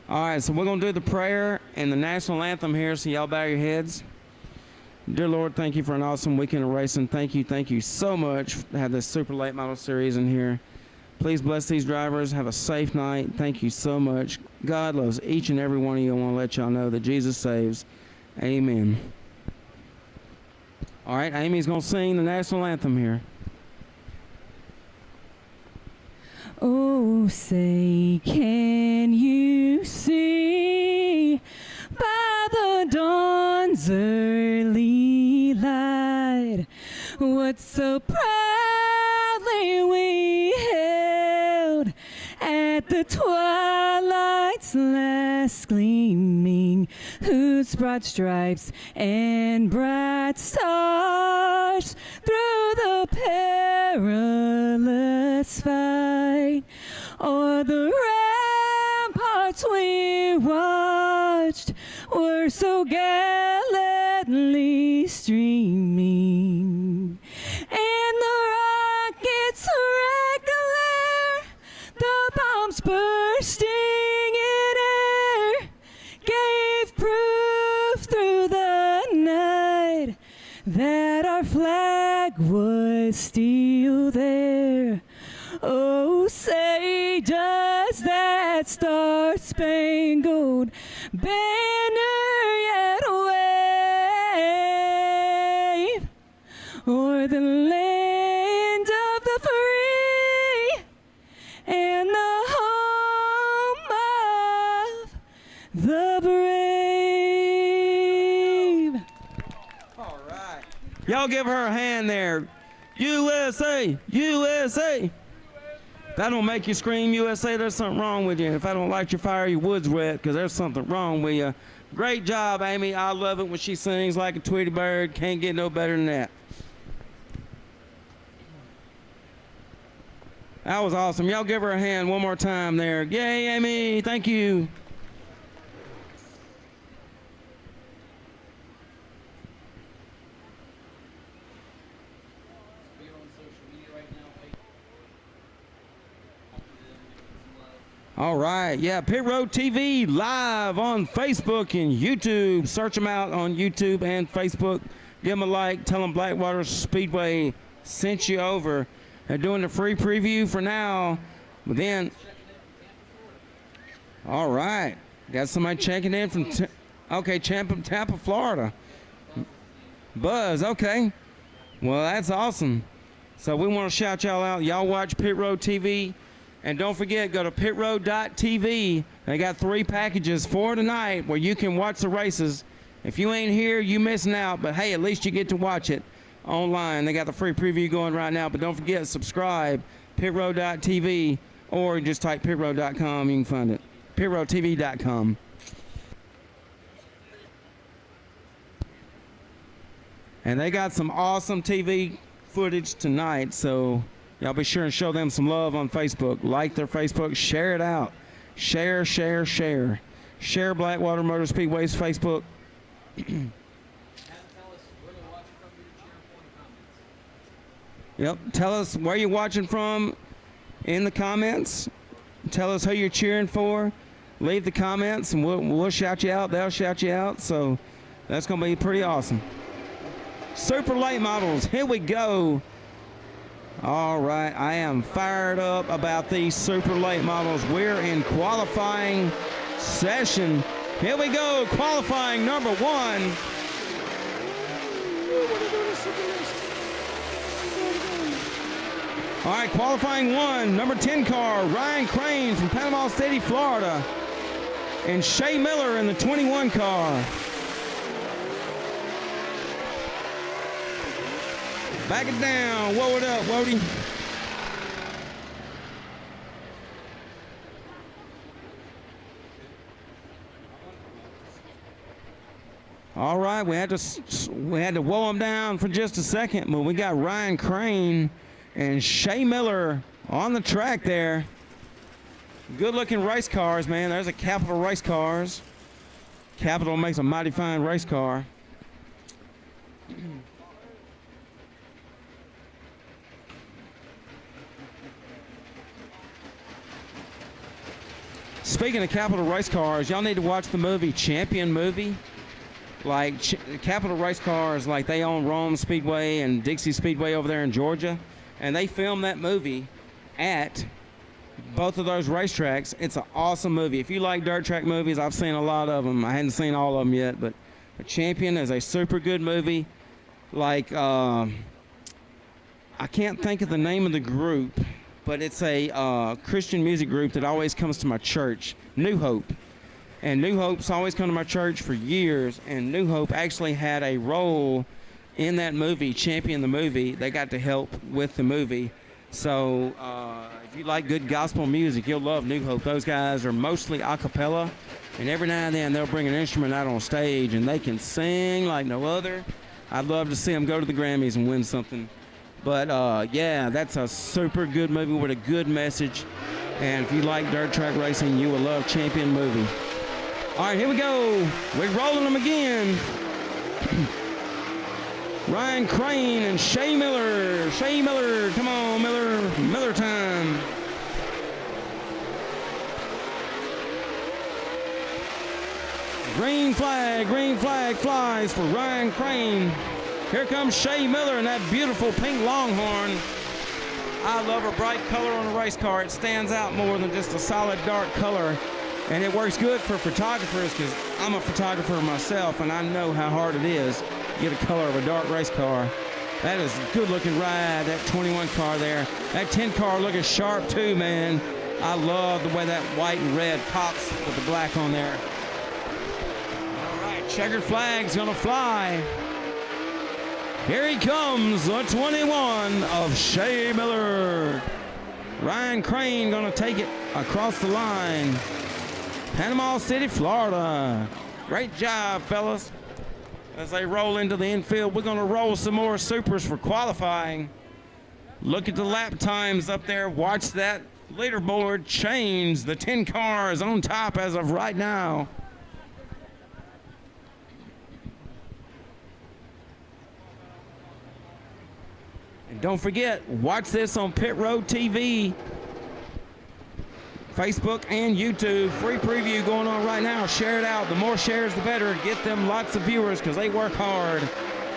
All right, so we're going to do the prayer and the national anthem here, so y'all bow your heads. Dear Lord, thank you for an awesome weekend of racing. Thank you so much to have this super late model series in here. Please bless these drivers. Have a safe night. Thank you so much. God loves each and every one of you. I want to let y'all know that Jesus saves. Amen. All right, Amy's going to sing the national anthem here. Oh, say, can you see by the dawn's early light what so proudly we held at the twilight's last gleaming, whose broad stripes and bright stars through the perilous fight o'er the ramparts we watched were so gallantly streaming, and the rockets' red glare, the bombs bursting in air, gave proof through the night that our flag was still there. Oh, say, does that star-spangled banner yet wave o'er the land of the free and the home of the brave? All right. Y'all give her a hand there. USA, USA. If that don't make you scream USA, there's something wrong with you. If I don't light your fire, your wood's wet, because there's something wrong with you. Great job, Amy. I love it when she sings like a Tweety bird. Can't get no better than that. That was awesome. Y'all give her a hand one more time there. Yay, Amy. Thank you. All right, yeah, Pit Row TV live on Facebook and YouTube. Search them out on YouTube and Facebook. Give them a like. Tell them Blackwater Speedway sent you over. They're doing the free preview for now. But then, all right, got somebody checking in from, Tampa, Florida. Buzz, okay. Well, that's awesome. So we want to shout y'all out. Y'all watch Pit Row TV. And don't forget, go to pitrow.tv. They got 3 packages for tonight where you can watch the races. If you ain't here, you missing out. But, hey, at least you get to watch it online. They got the free preview going right now. But don't forget, subscribe, pitrow.tv, or just type pitrow.com. You can find it, pitrowtv.com. And they got some awesome TV footage tonight, so y'all be sure and show them some love on Facebook. Like their Facebook, share it out. Share. Share Blackwater Motor Speedway's Facebook. Yep, tell us where you're watching from in the comments. Tell us who you're cheering for. Leave the comments and we'll shout you out. They'll shout you out. So that's going to be pretty awesome. Super late models, here we go. All right, I am fired up about these super late models. We're in qualifying session. Here we go, qualifying number 1. All right, qualifying 1, number 10 car, Ryan Crane from Panama City, Florida, and Shay Miller in the 21 car. Back it down. Whoa it up, Wody. All right, we had to whoa them down for just a second, but we got Ryan Crane and Shay Miller on the track there. Good-looking race cars, man. There's a Capital race cars. Capital makes a mighty fine race car. Speaking of capital race cars, y'all need to watch the movie Champion movie. Like capital race cars, like they own Rome Speedway and Dixie Speedway over there in Georgia, and they filmed that movie at both of those racetracks. It's an awesome movie. If you like dirt track movies, I've seen a lot of them. I hadn't seen all of them yet, but Champion is a super good movie. Like I can't think of the name of the group, but it's a Christian music group that always comes to my church, New Hope. And New Hope's always come to my church for years, and New Hope actually had a role in that movie, Champion the movie. They got to help with the movie. So if you like good gospel music, you'll love New Hope. Those guys are mostly a cappella, and every now and then they'll bring an instrument out on stage, and they can sing like no other. I'd love to see them go to the Grammys and win something. But yeah, that's a super good movie with a good message. And if you like dirt track racing, you will love Champion movie. All right, here we go. We're rolling them again. Ryan Crane and Shay Miller. Shay Miller, come on, Miller. Miller time. Green flag flies for Ryan Crane. Here comes Shay Miller in that beautiful pink Longhorn. I love a bright color on a race car. It stands out more than just a solid dark color. And it works good for photographers because I'm a photographer myself, and I know how hard it is to get a color of a dark race car. That is a good-looking ride, that 21 car there. That 10 car looking sharp, too, man. I love the way that white and red pops with the black on there. All right, checkered flag's going to fly. Here he comes, the 21 of Shay Miller. Ryan Crane going to take it across the line. Panama City, Florida. Great job, fellas. As they roll into the infield, we're going to roll some more supers for qualifying. Look at the lap times up there. Watch that leaderboard change. The 10 cars on top as of right now. And don't forget, watch this on Pit Road TV. Facebook and YouTube. Free preview going on right now. Share it out. The more shares, the better. Get them lots of viewers because they work hard.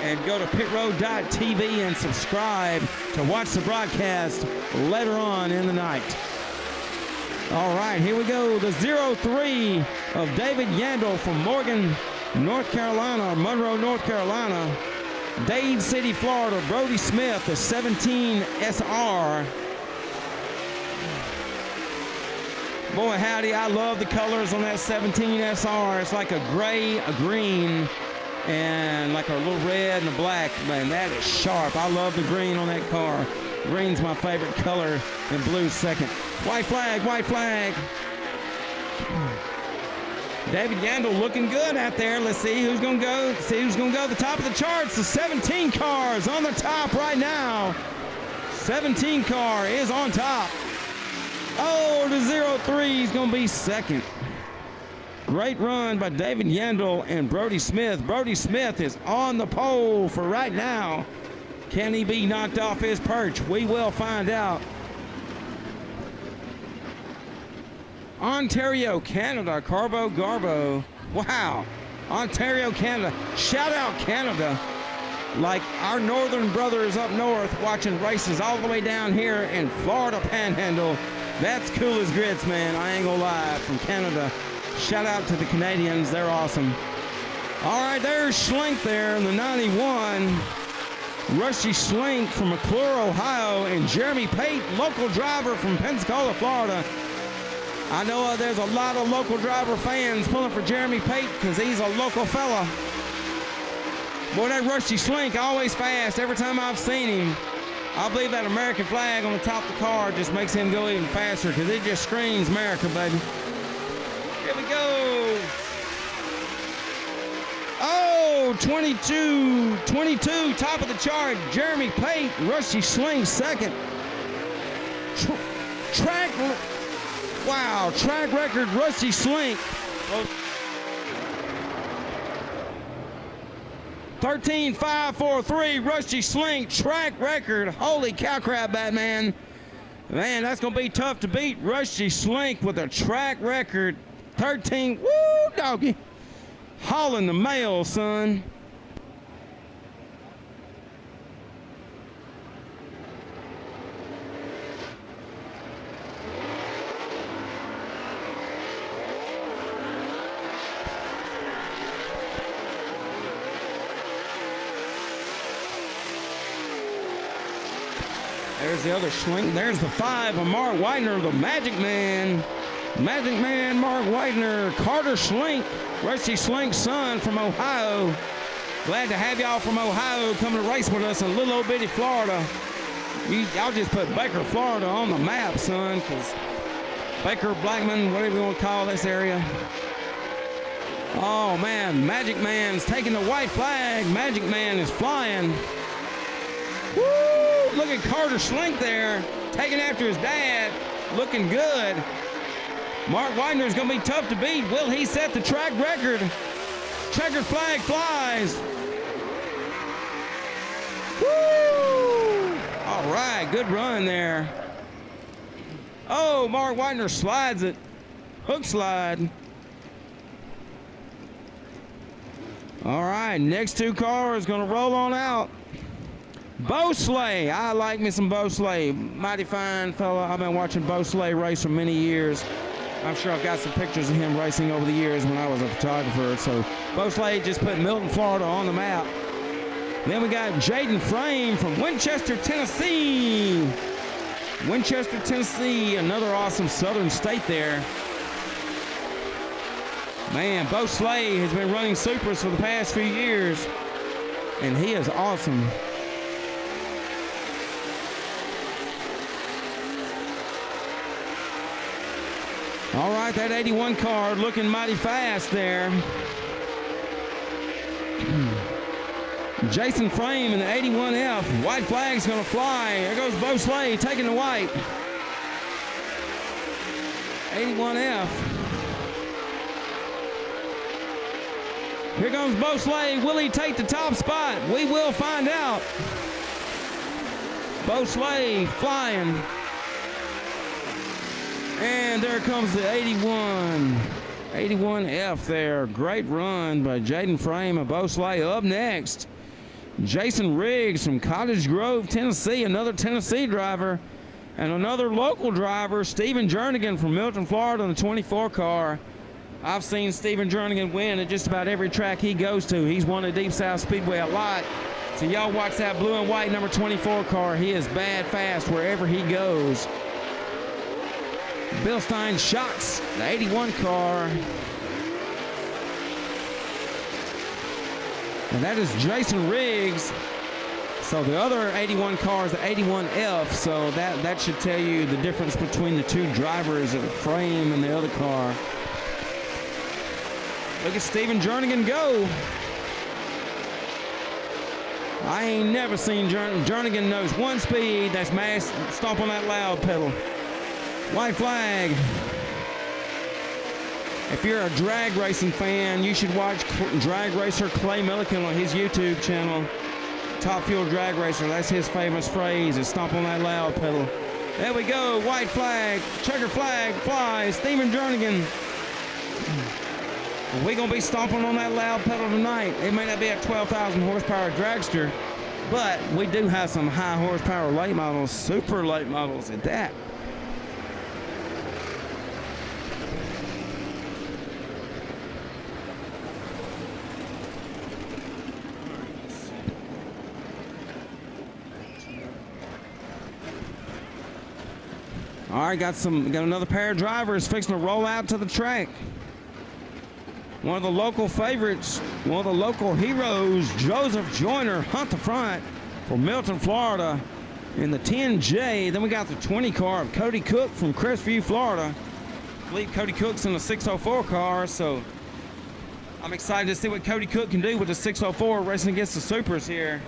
And go to pitroad.tv and subscribe to watch the broadcast later on in the night. All right, here we go. The 03 of David Yandel from Morgan, North Carolina, Monroe, North Carolina. Dade City, Florida, Brody Smith, the 17 SR. Boy, howdy, I love the colors on that 17 SR. It's like a gray, a green, and like a little red and a black. Man, that is sharp. I love the green on that car. Green's my favorite color, and blue's second. White flag, white flag. David Yandel looking good out there. Let's see who's going to go. See who's going to go to the top of the charts. The 17 cars on the top right now. 17 car is on top. Oh, the 03 is going to be second. Great run by David Yandel and Brody Smith. Brody Smith is on the pole for right now. Can he be knocked off his perch? We will find out. Ontario, Canada, Carbo Garbo. Wow. Ontario, Canada. Shout out Canada. Like our northern brothers up north watching races all the way down here in Florida Panhandle. That's cool as grits, man. I ain't gonna lie. From Canada. Shout out to the Canadians. They're awesome. All right, there's Schlink there in the 91. Rusty Schlink from McClure, Ohio, and Jeremy Pate, local driver from Pensacola, Florida. I know there's a lot of local driver fans pulling for Jeremy Pate because he's a local fella. Boy, that Rusty Schlink always fast. Every time I've seen him, I believe that American flag on the top of the car just makes him go even faster because it just screams America, baby. Here we go. Oh, 22, top of the chart. Jeremy Pate, Rusty Schlink second. Track record, Rusty Schlink. 13.543, Rusty Schlink, track record. Holy cow crap, Batman. Man, that's going to be tough to beat. Rusty Slink with a track record 13. Woo, doggy. Hauling the mail, son. There's the other Schlink. There's the 5 of Mark Widener, the Magic Man. Magic Man, Mark Widener. Carter Schlink, Rusty Slink's son from Ohio. Glad to have y'all from Ohio come to race with us in little old bitty Florida. Y'all just put Baker, Florida on the map, son, because Baker, Blackman, whatever you want to call this area. Oh, man, Magic Man's taking the white flag. Magic Man is flying. Woo! Look at Carter Slink there, taking after his dad, looking good. Mark Widener is going to be tough to beat. Will he set the track record? Checkered flag flies. Woo! All right, good run there. Oh, Mark Widener slides it. Hook slide. All right, next 2 cars going to roll on out. Bo Slay. I like me some Bo Slay. Mighty fine fella. I've been watching Bo Slay race for many years. I'm sure I've got some pictures of him racing over the years when I was a photographer. So Bo Slay just put Milton, Florida on the map. Then we got Jaden Frame from Winchester, Tennessee. Winchester, Tennessee, another awesome southern state there. Man, Bo Slay has been running supers for the past few years, and he is awesome. All right, that 81 car looking mighty fast there. Jason Frame in the 81F. White flag's going to fly. There goes Bo Slay taking the white. 81F. Here comes Bo Slay. Will he take the top spot? We will find out. Bo Slay flying. And there comes the 81F there. Great run by Jaden Frame and Bo Slay. Up next, Jason Riggs from Cottage Grove, Tennessee, another Tennessee driver. And another local driver, Stephen Jernigan from Milton, Florida, in the 24 car. I've seen Stephen Jernigan win at just about every track he goes to. He's won at Deep South Speedway a lot. So y'all watch that blue and white number 24 car. He is bad fast wherever he goes. Bill Stein Shocks, the 81 car. And that is Jason Riggs. So the other 81 car is the 81F, so that should tell you the difference between the 2 drivers of the Frame and the other car. Look at Stephen Jernigan go. I ain't never seen Jernigan knows one speed, that's mass, stomp on that loud pedal. White flag. If you're a drag racing fan, you should watch drag racer Clay Milliken on his YouTube channel. Top Fuel Drag Racer, that's his famous phrase, is stomp on that loud pedal. There we go, white flag, checker flag flies, Stephen Jernigan. We're going to be stomping on that loud pedal tonight. It may not be a 12,000 horsepower dragster, but we do have some high horsepower late models, super late models at that. All right, got another pair of drivers fixing to roll out to the track. One of the local favorites, one of the local heroes, Joseph Joyner, hunt the front for Milton, Florida in the 10J. Then we got the 20 car of Cody Cook from Crestview, Florida. I believe Cody Cook's in the 604 car, so I'm excited to see what Cody Cook can do with the 604 racing against the supers here.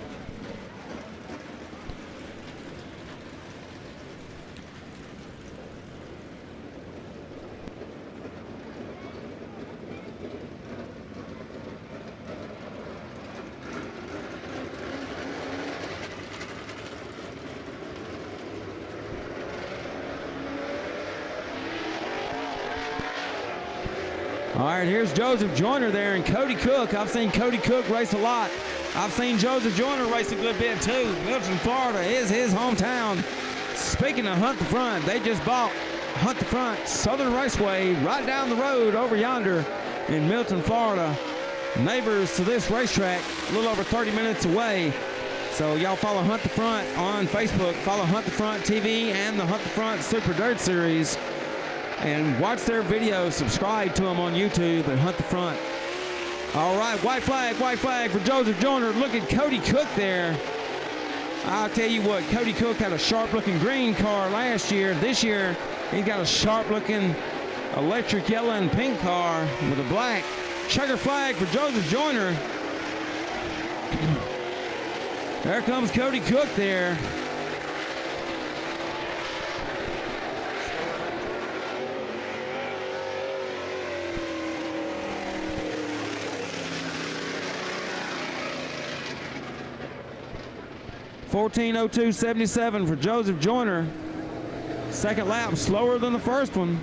All right, here's Joseph Joyner there and Cody Cook. I've seen Cody Cook race a lot. I've seen Joseph Joyner race a good bit too. Milton, Florida is his hometown. Speaking of Hunt the Front, they just bought Hunt the Front Southern Raceway right down the road over yonder in Milton, Florida. Neighbors to this racetrack, a little over 30 minutes away. So y'all follow Hunt the Front on Facebook, follow Hunt the Front TV and the Hunt the Front Super Dirt Series, and watch their videos. Subscribe to them on YouTube and Hunt the Front. All right, white flag for Joseph Joyner. Look at Cody Cook there. I'll tell you what, Cody Cook had a sharp-looking green car last year. This year, he's got a sharp-looking electric yellow and pink car with a black. Checker flag for Joseph Joyner. There comes Cody Cook there. .14:02.77 for Joseph Joyner. Second lap slower than the first one.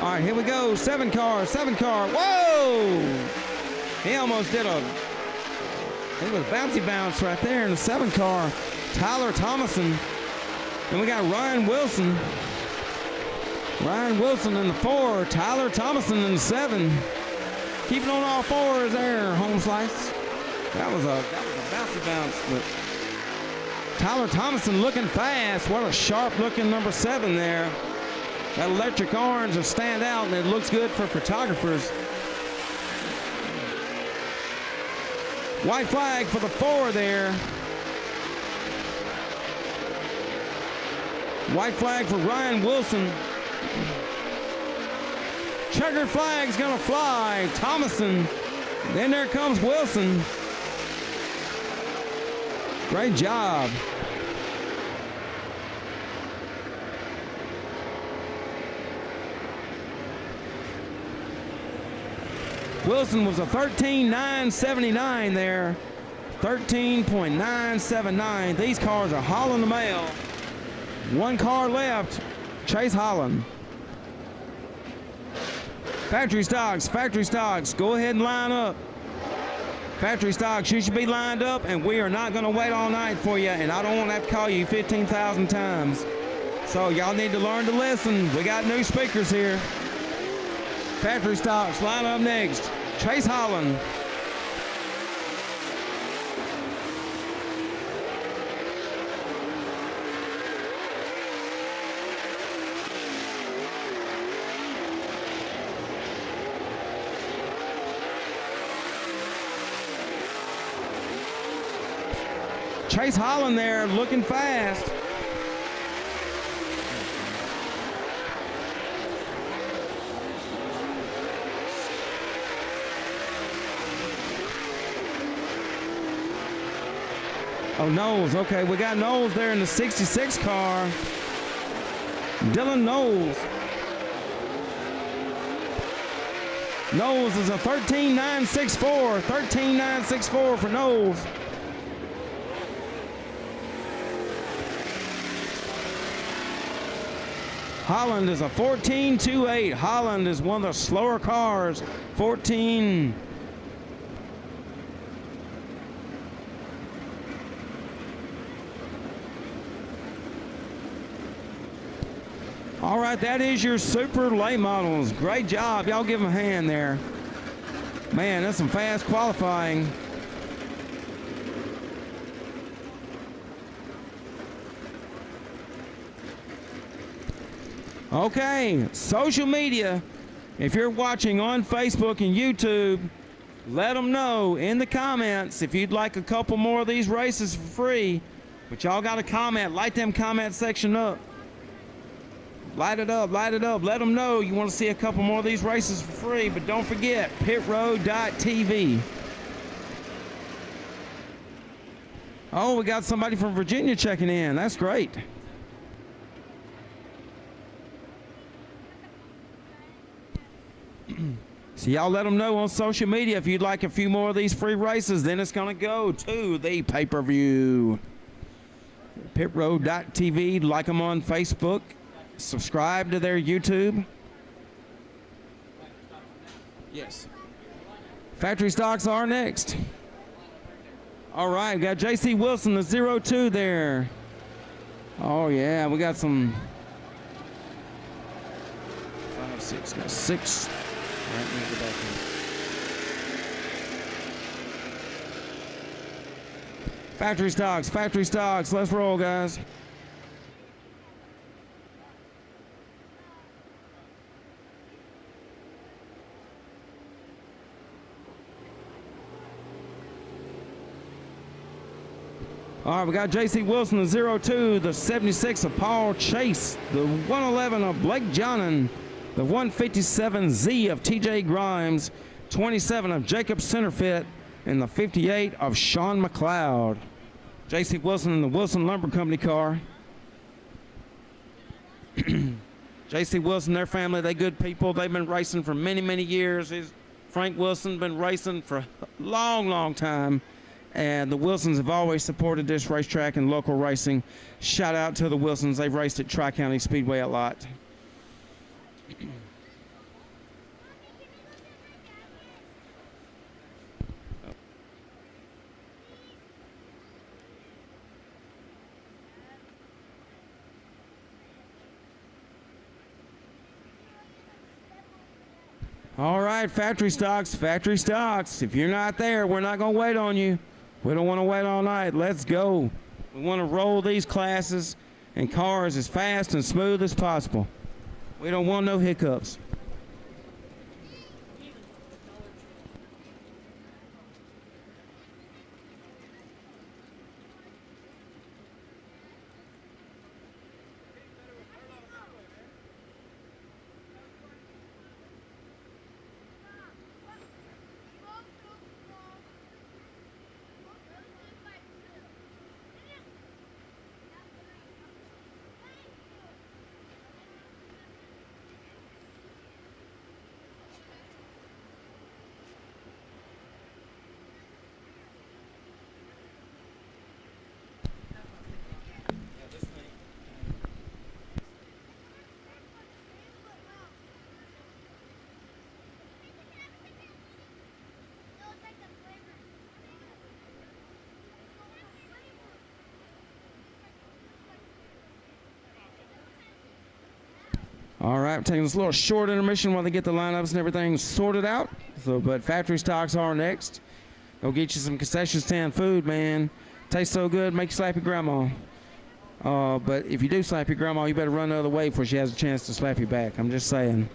All right, here we go. Seven car. Whoa! He almost did it was bouncy bounce right there in the 7 car. Tyler Thomason. And we got Ryan Wilson. Ryan Wilson in the 4. Tyler Thomason in the 7. Keeping on all fours there, home slice. That was a bouncy bounce, but Tyler Thomason looking fast. What a sharp looking number 7 there. That electric orange will stand out, and it looks good for photographers. White flag for the 4 there. White flag for Ryan Wilson. Checker flag's gonna fly. Thomason. Then there comes Wilson. Great job. Wilson was a 13.979 there. 13.979. These cars are hauling the mail. 1 car left. Chase Holland. Factory stocks. Go ahead and line up. Factory stocks, you should be lined up, and we are not going to wait all night for you, and I don't want to have to call you 15,000 times. So y'all need to learn to listen. We got new speakers here. Factory stocks, line up next. Chase Holland. Chase Holland there looking fast. Oh, Knowles. Okay, we got Knowles there in the 66 car. Dylan Knowles. Knowles is a 13.964. 13.964 for Knowles. Holland is a 14.28. Holland is one of the slower cars. 14. All right, that is your super late models. Great job. Y'all give them a hand there. Man, that's some fast qualifying. Okay, social media. If you're watching on Facebook and YouTube, let them know in the comments if you'd like a couple more of these races for free. But y'all got to comment. Light them comment section up. Light it up, light it up. Let them know you want to see a couple more of these races for free. But don't forget, pitrow.tv. Oh, we got somebody from Virginia checking in. That's great. So y'all let them know on social media if you'd like a few more of these free races. Then it's going to go to the pay-per-view. Pitrow.tv. Like them on Facebook. Subscribe to their YouTube. Yes. Factory stocks are next. All right, we got JC Wilson, the 02 there. Oh, yeah, we got some 5, 6, got 6. All right, let me go back in. Factory stocks. Let's roll, guys. All right, we got J.C. Wilson, the 02, the 76 of Paul Chase, the 111 of Blake Johnnon, the 157Z of T.J. Grimes, 27 of Jacob Centerfit, and the 58 of Sean McLeod. J.C. Wilson in the Wilson Lumber Company car. J.C. Wilson, their family, they good people. They've been racing for many, many years. Frank Wilson been racing for a long, long time. And the Wilsons have always supported this racetrack and local racing. Shout out to the Wilsons. They've raced at Tri-County Speedway a lot. All right, factory stocks. If you're not there, we're not going to wait on you. We don't want to wait all night. Let's go. We want to roll these classes and cars as fast and smooth as possible. We don't want no hiccups. All right, taking this little short intermission while they get the lineups and everything sorted out. But factory stocks are next. Go get you some concession stand food, man. Tastes so good, make you slap your grandma. But if you do slap your grandma, you better run the other way before she has a chance to slap you back. I'm just saying.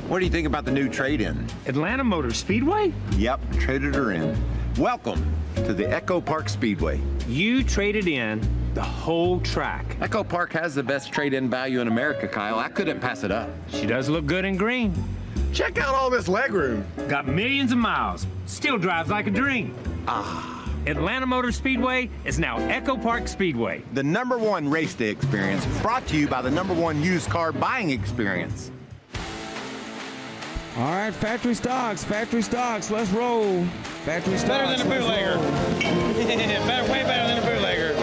What do you think about the new trade-in? Atlanta Motor Speedway? Yep, traded her in. Welcome to the Echo Park Speedway. You traded in the whole track. Echo Park has the best trade-in value in America, Kyle. I couldn't pass it up. She does look good in green. Check out all this legroom. Got millions of miles. Still drives like a dream. Atlanta Motor Speedway is now Echo Park Speedway. The #1 race day experience brought to you by the #1 used car buying experience. All right, factory stocks, let's roll. Factory stocks. Better than a bootlegger. Way better than a bootlegger.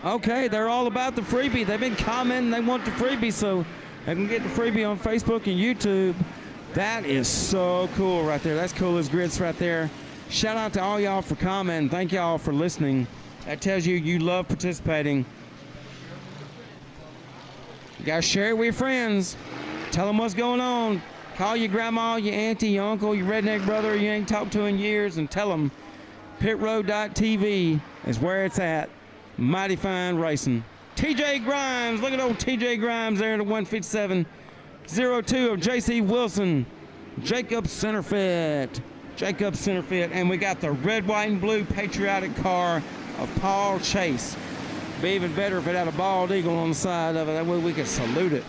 Okay, they're all about the freebie. They've been commenting they want the freebie, so they can get the freebie on Facebook and YouTube. That is so cool right there. That's cool as grits right there. Shout out to all y'all for commenting. Thank y'all for listening. That tells you you love participating. You guys share it with your friends. Tell them what's going on. Call your grandma, your auntie, your uncle, your redneck brother you ain't talked to in years and tell them pitrow.tv is where it's at. Mighty fine racing. TJ Grimes, look at old TJ Grimes there in the 157. 02 of JC Wilson. Jacob Centerfit. And we got the red, white, and blue patriotic car of Paul Chase. Be even better if it had a bald eagle on the side of it. That way we could salute it.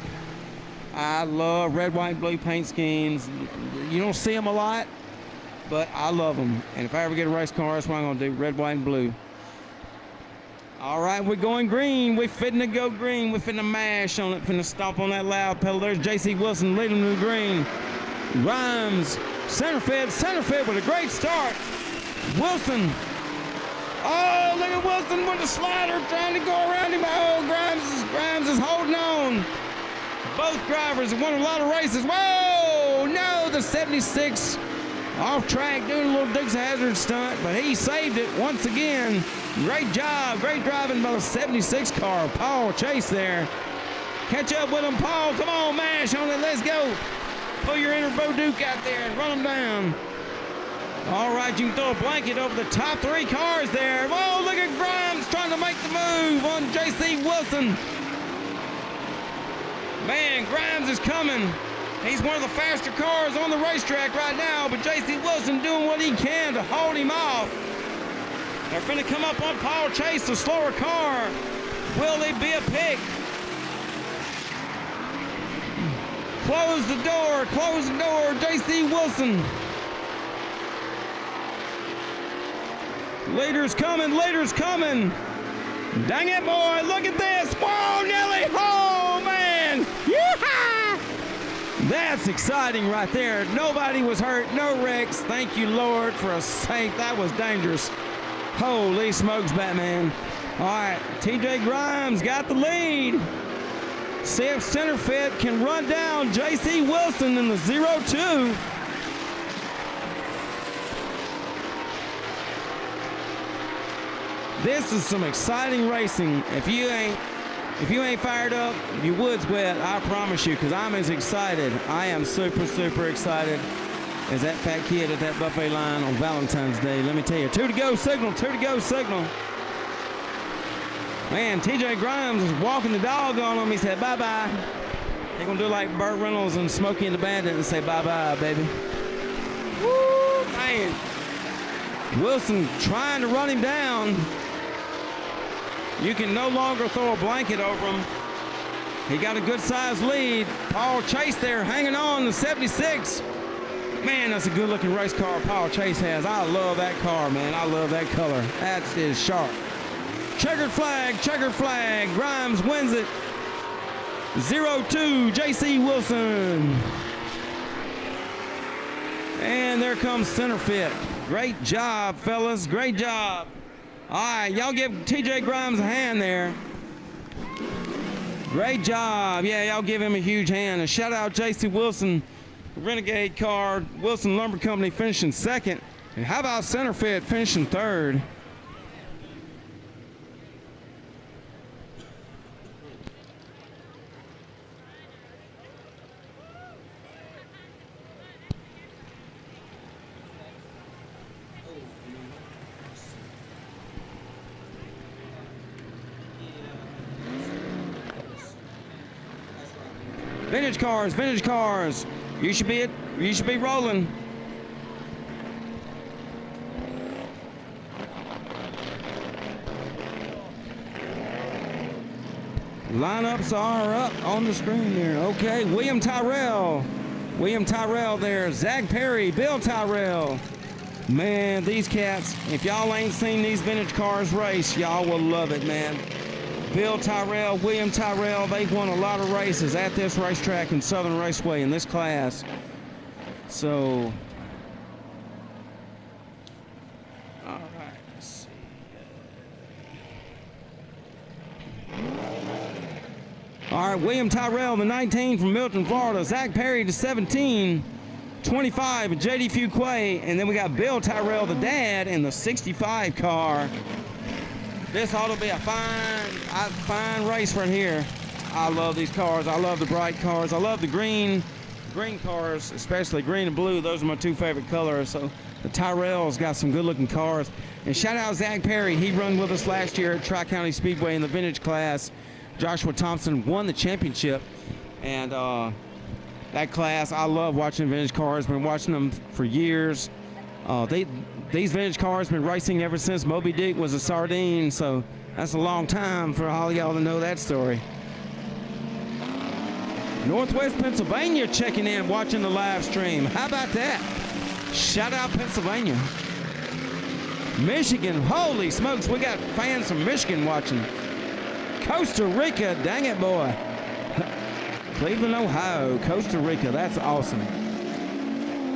I love red, white, and blue paint schemes. You don't see them a lot, but I love them. And if I ever get a race car, that's what I'm going to do, red, white, and blue. All right, we're going green. We're fitting to go green. We're fitting to mash on it, finna stomp on that loud pedal. There's JC Wilson leading to the green. Grimes, Centerfit with a great start. Wilson. Oh, look at Wilson with the slider trying to go around him. Oh, Grimes is holding on. Both drivers have won a lot of races. Whoa, no, the 76 off track doing a little Dukes of Hazzard stunt, but he saved it once again. Great job, great driving by the 76 car. Paul Chase there. Catch up with him, Paul. Come on, mash on it. Let's go. Pull your inner Bo Duke out there and run them down. All right, you can throw a blanket over the top 3 cars there. Whoa, look at Grimes trying to make the move on JC Wilson. Man, Grimes is coming. He's one of the faster cars on the racetrack right now, but JC Wilson doing what he can to hold him off. They're finna come up on Paul Chase, the slower car. Will they be a pick? Close the door, JC Wilson. Leader's coming. Dang it, boy, look at this. Whoa, Nelly, oh, man. Yeehaw! That's exciting right there. Nobody was hurt, no wrecks. Thank you, Lord, for a safe. That was dangerous. Holy smokes, Batman. All right, TJ Grimes got the lead. See if Centerfit can run down JC Wilson in the 02. This is some exciting racing. If you ain't fired up, your wood's wet, I promise you, because I'm as excited. I am super, super excited as that fat kid at that buffet line on Valentine's Day. Let me tell you, 2 to go signal. Man, TJ Grimes is walking the dog on him. He said, bye-bye. They're going to do like Burt Reynolds and Smokey and the Bandit and say, bye-bye, baby. Woo, man. Wilson trying to run him down. You can no longer throw a blanket over him. He got a good-sized lead. Paul Chase there hanging on the 76. Man, that's a good-looking race car Paul Chase has. I love that car, man. I love that color. That is sharp. Checkered flag. Grimes wins it. 02, JC Wilson. And there comes Centerfit. Great job, fellas. Great job. All right, y'all give TJ Grimes a hand there. Great job. Yeah, y'all give him a huge hand. And shout out JC Wilson, Renegade car, Wilson Lumber Company finishing second. And how about Centerfit finishing third? Vintage cars, vintage cars. You should be rolling. Lineups are up on the screen there. Okay, William Tyrell there. Zach Perry, Bill Tyrell. Man, these cats, if y'all ain't seen these vintage cars race, y'all will love it, man. Bill Tyrell, William Tyrell, they've won a lot of races at this racetrack in Southern Raceway in this class. So, all right, let's see. All right, William Tyrell, the 19 from Milton, Florida. Zach Perry, the 17. 25, J.D. Fuquay, and then we got Bill Tyrell, the dad, in the 65 car. This ought to be a fine race right here. I love these cars. I love the bright cars. I love the green cars, especially green and blue. Those are my two favorite colors. So the Tyrell's got some good-looking cars. And shout out Zach Perry. He run with us last year at Tri-County Speedway in the vintage class. Joshua Thompson won the championship, and that class, I love watching vintage cars. Been watching them for years. These vintage cars been racing ever since Moby Dick was a sardine, so that's a long time for all y'all to know that story. Northwest Pennsylvania checking in, watching the live stream. How about that? Shout out Pennsylvania. Michigan, holy smokes, we got fans from Michigan watching. Costa Rica, dang it, boy. Cleveland, Ohio, Costa Rica. That's awesome.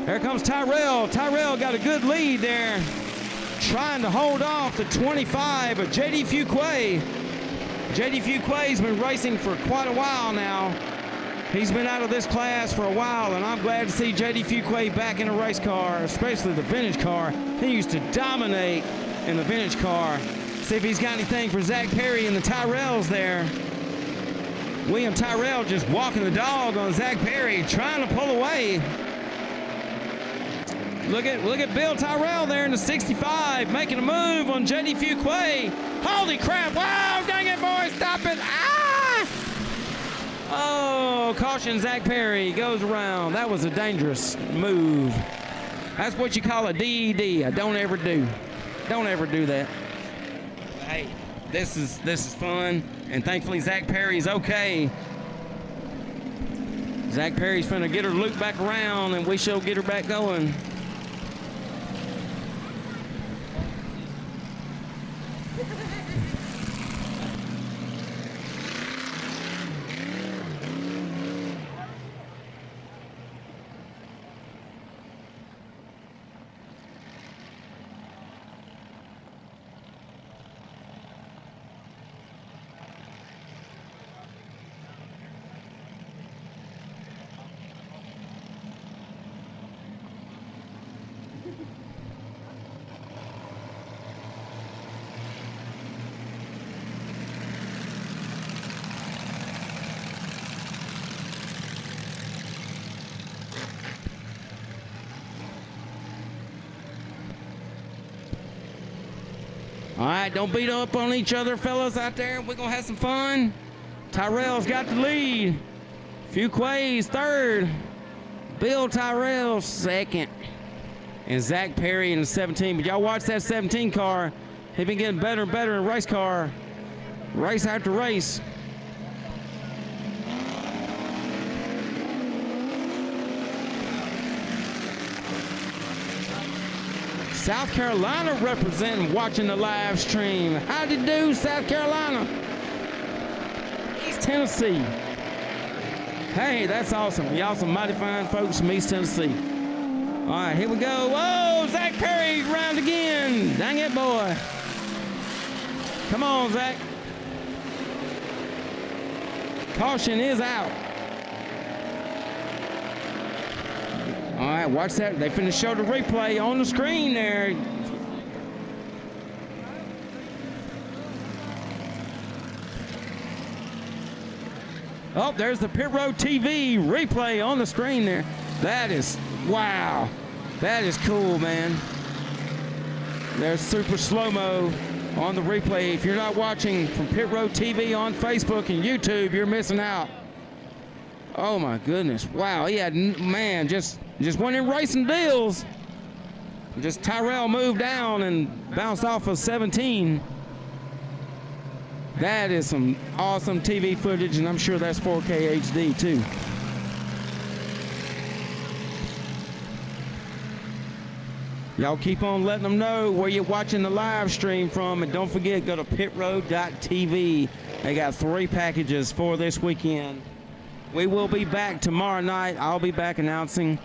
Here comes Tyrell. Tyrell got a good lead there, trying to hold off the 25 of J.D. Fuquay. J.D. Fuquay's been racing for quite a while now. He's been out of this class for a while, and I'm glad to see J.D. Fuquay back in a race car, especially the vintage car. He used to dominate in the vintage car. See if he's got anything for Zach Perry and the Tyrells there. William Tyrell just walking the dog on Zach Perry, trying to pull away. Look at Bill Tyrell there in the 65, making a move on J.D. Fuquay. Holy crap, wow, dang it, boy, stop it, ah! Oh, caution, Zach Perry goes around. That was a dangerous move. That's what you call a DED, a don't ever do. Don't ever do that. Hey, this is fun. And thankfully, Zach Perry's okay. Zach Perry's finna get her looped back around, and we shall get her back going. All right, don't beat up on each other, fellas, out there. We're going to have some fun. Tyrell's got the lead. Fuquay's third. Bill Tyrell second. And Zach Perry in the 17. But y'all watch that 17 car. He's been getting better and better in race car. Race after race. South Carolina representing, watching the live stream. How'd you do, South Carolina? East Tennessee. Hey, that's awesome. Y'all some mighty fine folks from East Tennessee. All right, here we go. Whoa, Zach Perry round again. Dang it, boy. Come on, Zach. Caution is out. All right, watch that. They finna show the replay on the screen there. Oh, there's the Pit Row TV replay on the screen there. That is, wow. That is cool, man. There's super slow-mo on the replay. If you're not watching from Pit Row TV on Facebook and YouTube, you're missing out. Oh my goodness! Wow, he had man just one in racing deals. Just Tyrell moved down and bounced off of 17. That is some awesome TV footage, and I'm sure that's 4K HD too. Y'all keep on letting them know where you're watching the live stream from, and don't forget, go to pitroad.tv. They got 3 packages for this weekend. We will be back tomorrow night. I'll be back announcing.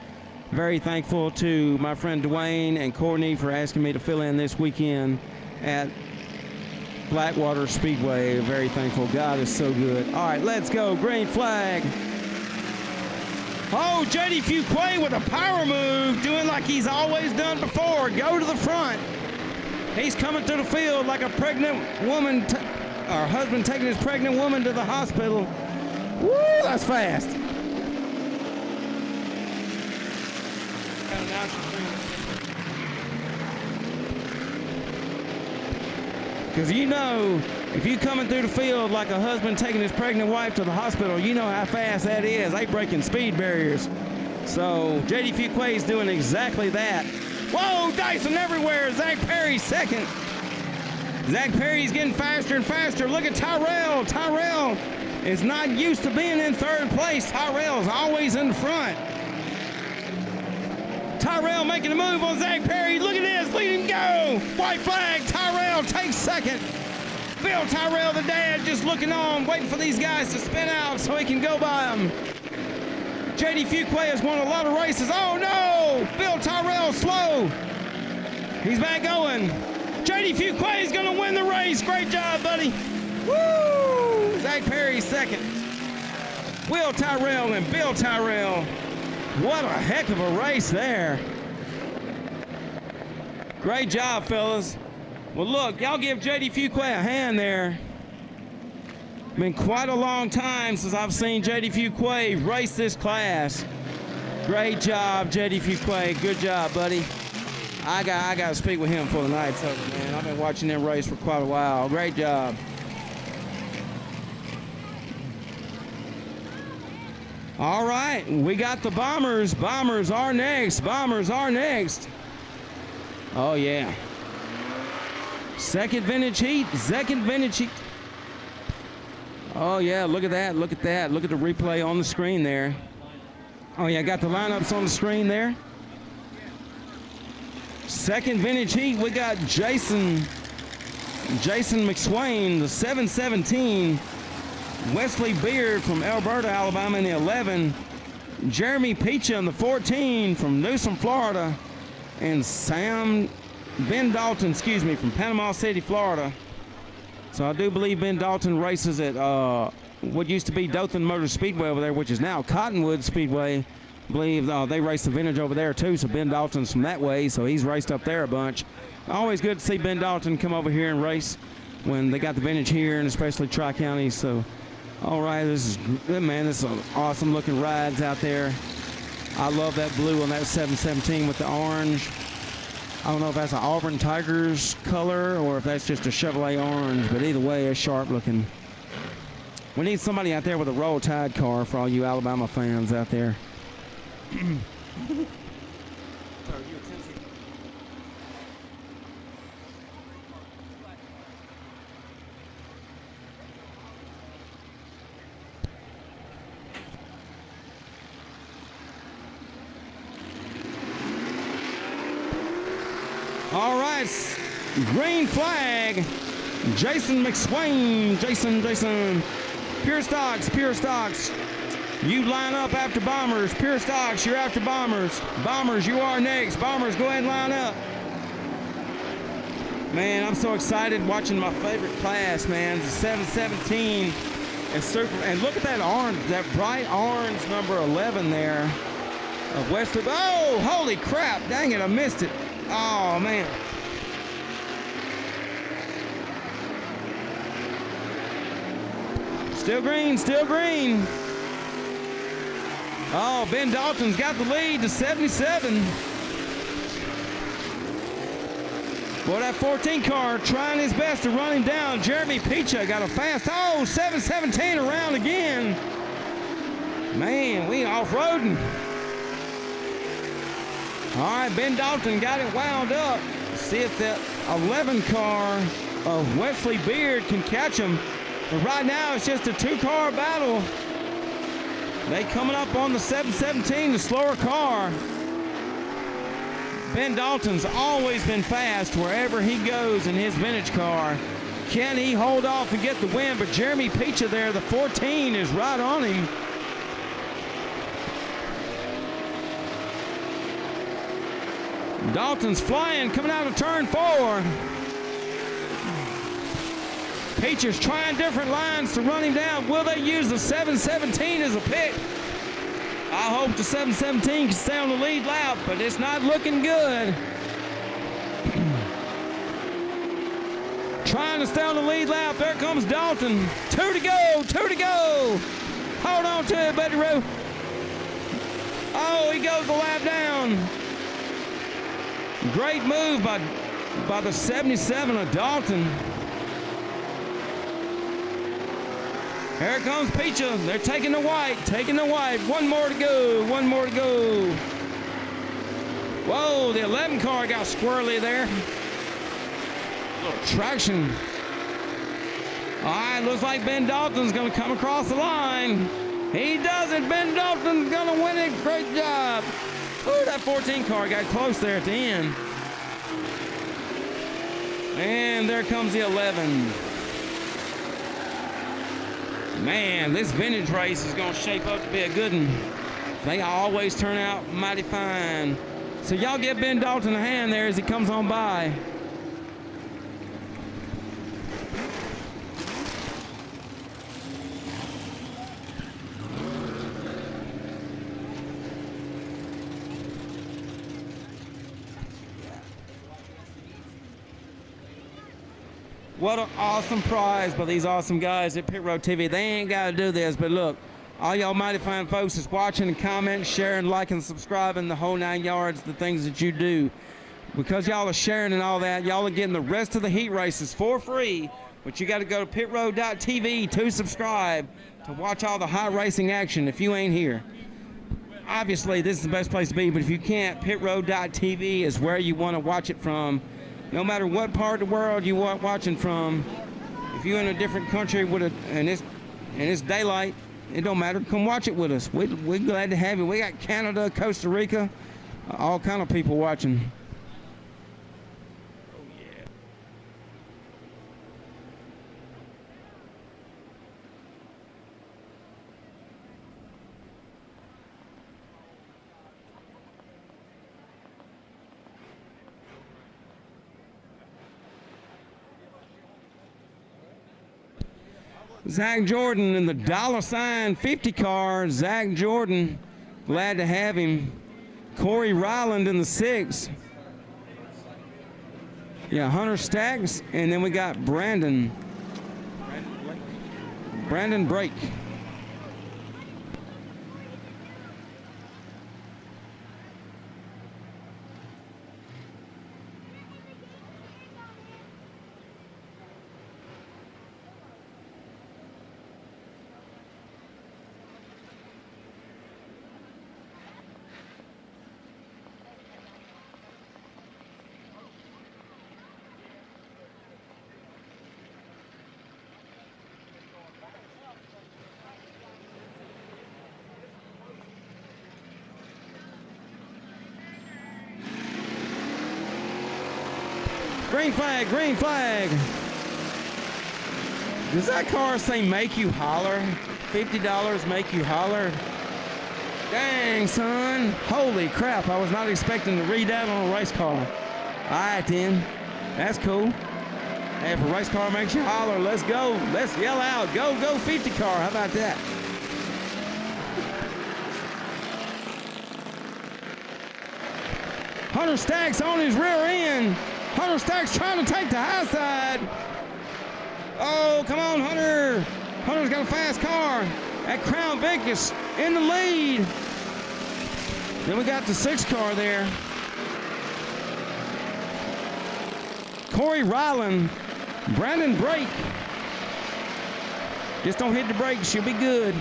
Very thankful to my friend Dwayne and Courtney for asking me to fill in this weekend at Blackwater Speedway. Very thankful. God is so good. All right, let's go. Green flag. Oh, JD Fuquay with a power move, doing like he's always done before. Go to the front. He's coming through the field like a pregnant woman, or husband taking his pregnant woman to the hospital. Woo, that's fast. Because you know, if you coming through the field like a husband taking his pregnant wife to the hospital, you know how fast that is. They breaking speed barriers. So JD Fuquay's doing exactly that. Whoa, Dyson everywhere. Zach Perry second. Zach Perry's getting faster and faster. Look at Tyrell. Tyrell is not used to being in third place. Tyrell's always in the front. Tyrell making a move on Zach Perry. Look at this. Lead him go. White flag. Tyrell takes second. Bill Tyrell, the dad, just looking on, waiting for these guys to spin out so he can go by them. JD Fuquay has won a lot of races. Oh, no. Bill Tyrell slow. He's back going. JD Fuquay is going to win the race. Great job, buddy. Woo! Zach Perry second. Will Tyrell and Bill Tyrell. What a heck of a race there. Great job, fellas. Well, look, y'all give JD Fuquay a hand there. Been quite a long time since I've seen JD Fuquay race this class. Great job, JD Fuquay. Good job, buddy. I got to speak with him before the night's over, man. I've been watching him race for quite a while. Great job. All right, we got the Bombers. Bombers are next. Bombers are next. Oh, yeah. Second vintage heat. Second vintage heat. Oh, yeah, look at that. Look at that. Look at the replay on the screen there. Oh, yeah, got the lineups on the screen there. Second vintage heat, we got Jason McSwain, the 717. Wesley Beard from Alberta, Alabama in the 11. Jeremy Pecha in the 14 from Newsom, Florida. And Ben Dalton, from Panama City, Florida. So I do believe Ben Dalton races at what used to be Dothan Motor Speedway over there, which is now Cottonwood Speedway. I believe they race the vintage over there too, so Ben Dalton's from that way, so he's raced up there a bunch. Always good to see Ben Dalton come over here and race when they got the vintage here, and especially Tri-County. So, all right, this is good, man. This is awesome looking rides out there. I love that blue on that 717 with the orange. I don't know if that's an Auburn Tigers color or if that's just a Chevrolet orange, but either way, it's sharp looking. We need somebody out there with a Roll Tide car for all you Alabama fans out there. All right, green flag, Jason McSwain, Jason, Pure Stocks, you line up after Bombers, Pure Stocks, you're after Bombers, Bombers, you are next, Bombers, go ahead and line up. Man, I'm so excited watching my favorite class, man, the 717, and super, and look at that orange, that bright orange number 11 there, of West of, oh, holy crap, dang it, I missed it. Oh, man. Still green, still green. Oh, Ben Dalton's got the lead to 77. Boy, that 14 car trying his best to run him down. Jeremy Pecha got a fast, 717 around again. Man, we off-roading. All right, Ben Dalton got it wound up. See if that 11 car of Wesley Beard can catch him. But right now, it's just a 2-car battle. They coming up on the 717, the slower car. Ben Dalton's always been fast wherever he goes in his vintage car. Can he hold off and get the win? But Jeremy Pecha there, the 14, is right on him. Dalton's flying, coming out of turn 4. Peacher's trying different lines to run him down. Will they use the 717 as a pick? I hope the 717 can stay on the lead lap, but it's not looking good. Trying to stay on the lead lap. There comes Dalton. 2 to go, 2 to go. Hold on to it, Buddy Rowe. Oh, he goes the lap down. Great move by the 77 of Dalton. Here comes Pecha. They're taking the white, taking the white. One more to go, one more to go. Whoa, the 11 car got squirrely there. A little traction. All right, looks like Ben Dalton's going to come across the line. He does it. Ben Dalton's going to win it. Great job. Ooh, that 14 car got close there at the end. And there comes the 11. Man, this vintage race is going to shape up to be a good one. They always turn out mighty fine. So y'all give Ben Dalton a hand there as he comes on by. What an awesome prize by these awesome guys at Pit Row TV. They ain't got to do this, but look, all y'all mighty fine folks is watching and commenting, sharing, liking, subscribing, the whole 9 yards, the things that you do. Because y'all are sharing and all that, y'all are getting the rest of the heat races for free, but you got to go to pitrow.tv to subscribe to watch all the hot racing action if you ain't here. Obviously, this is the best place to be, but if you can't, pitrow.tv is where you want to watch it from. No matter what part of the world you are watching from, if you're in a different country with and it's daylight, it don't matter. Come watch it with us. We're glad to have you. We got Canada, Costa Rica, all kind of people watching. Zach Jordan in the $ 50 car. Zach Jordan, glad to have him. Corey Ryland in the 6. Yeah, Hunter Stacks, and then we got Brandon Brake. Green flag, green flag. Does that car say make you holler? $50 make you holler? Dang, son. Holy crap, I was not expecting to read that on a race car. All right, then. That's cool. Hey, if a race car makes you holler, let's go. Let's yell out, go, go 50 car. How about that? Hunter Stacks on his rear end. Hunter Stacks trying to take the high side. Oh, come on, Hunter. Hunter's got a fast car. That Crown Vic is in the lead. Then we got the 6 car there. Corey Ryland, Brandon Brake. Just don't hit the brakes, you'll be good.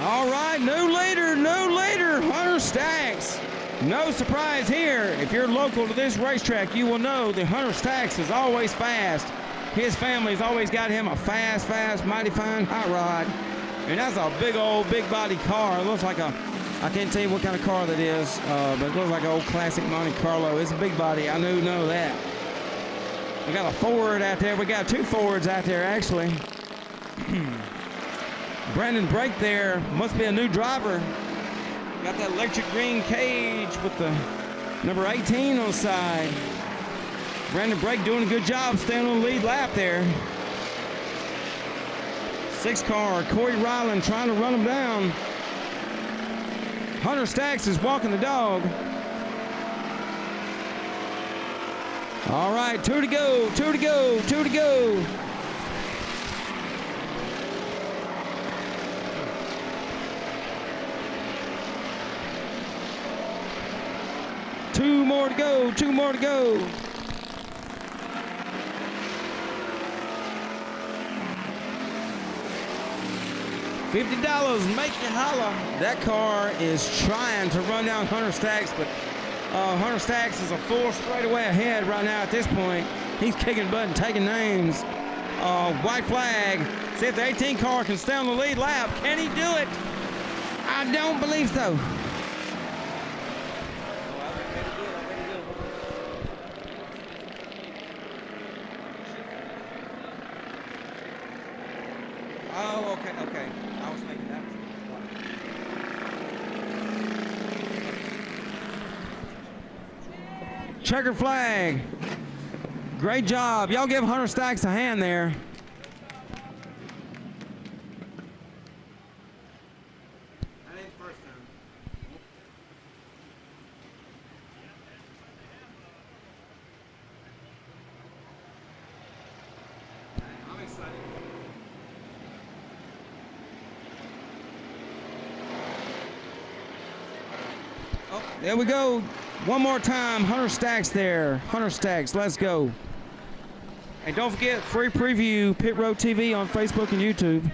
All right, new leader, Hunter Stacks. No surprise here. If you're local to this racetrack, you will know that Hunter Stacks is always fast. His family's always got him a fast, mighty fine hot rod. And that's a big old, big body car. It looks like a, I can't tell you what kind of car that is, but it looks like an old classic Monte Carlo. It's a big body, I know that. We got a Ford out there. We got two Fords out there, actually. Brandon Brake there, must be a new driver. Got that electric green cage with the number 18 on the side. Brandon Brake doing a good job staying on the lead lap there. 6 car, Corey Ryland trying to run him down. Hunter Stacks is walking the dog. All right, 2 to go. 2 more to go. $50, make you holler. That car is trying to run down Hunter Stacks, but Hunter Stacks is a full straightaway ahead right now at this point. He's kicking butt and taking names. White flag. See if the 18 car can stay on the lead lap. Can he do it? I don't believe so. Oh, okay. I was thinking that was checker flag. Great job. Y'all give Hunter Stacks a hand there. That ain't the first time. I'm excited. Oh, there we go. One more time. Hunter Stacks there. Hunter Stacks, let's go. And don't forget, free preview, Pit Row TV on Facebook and YouTube.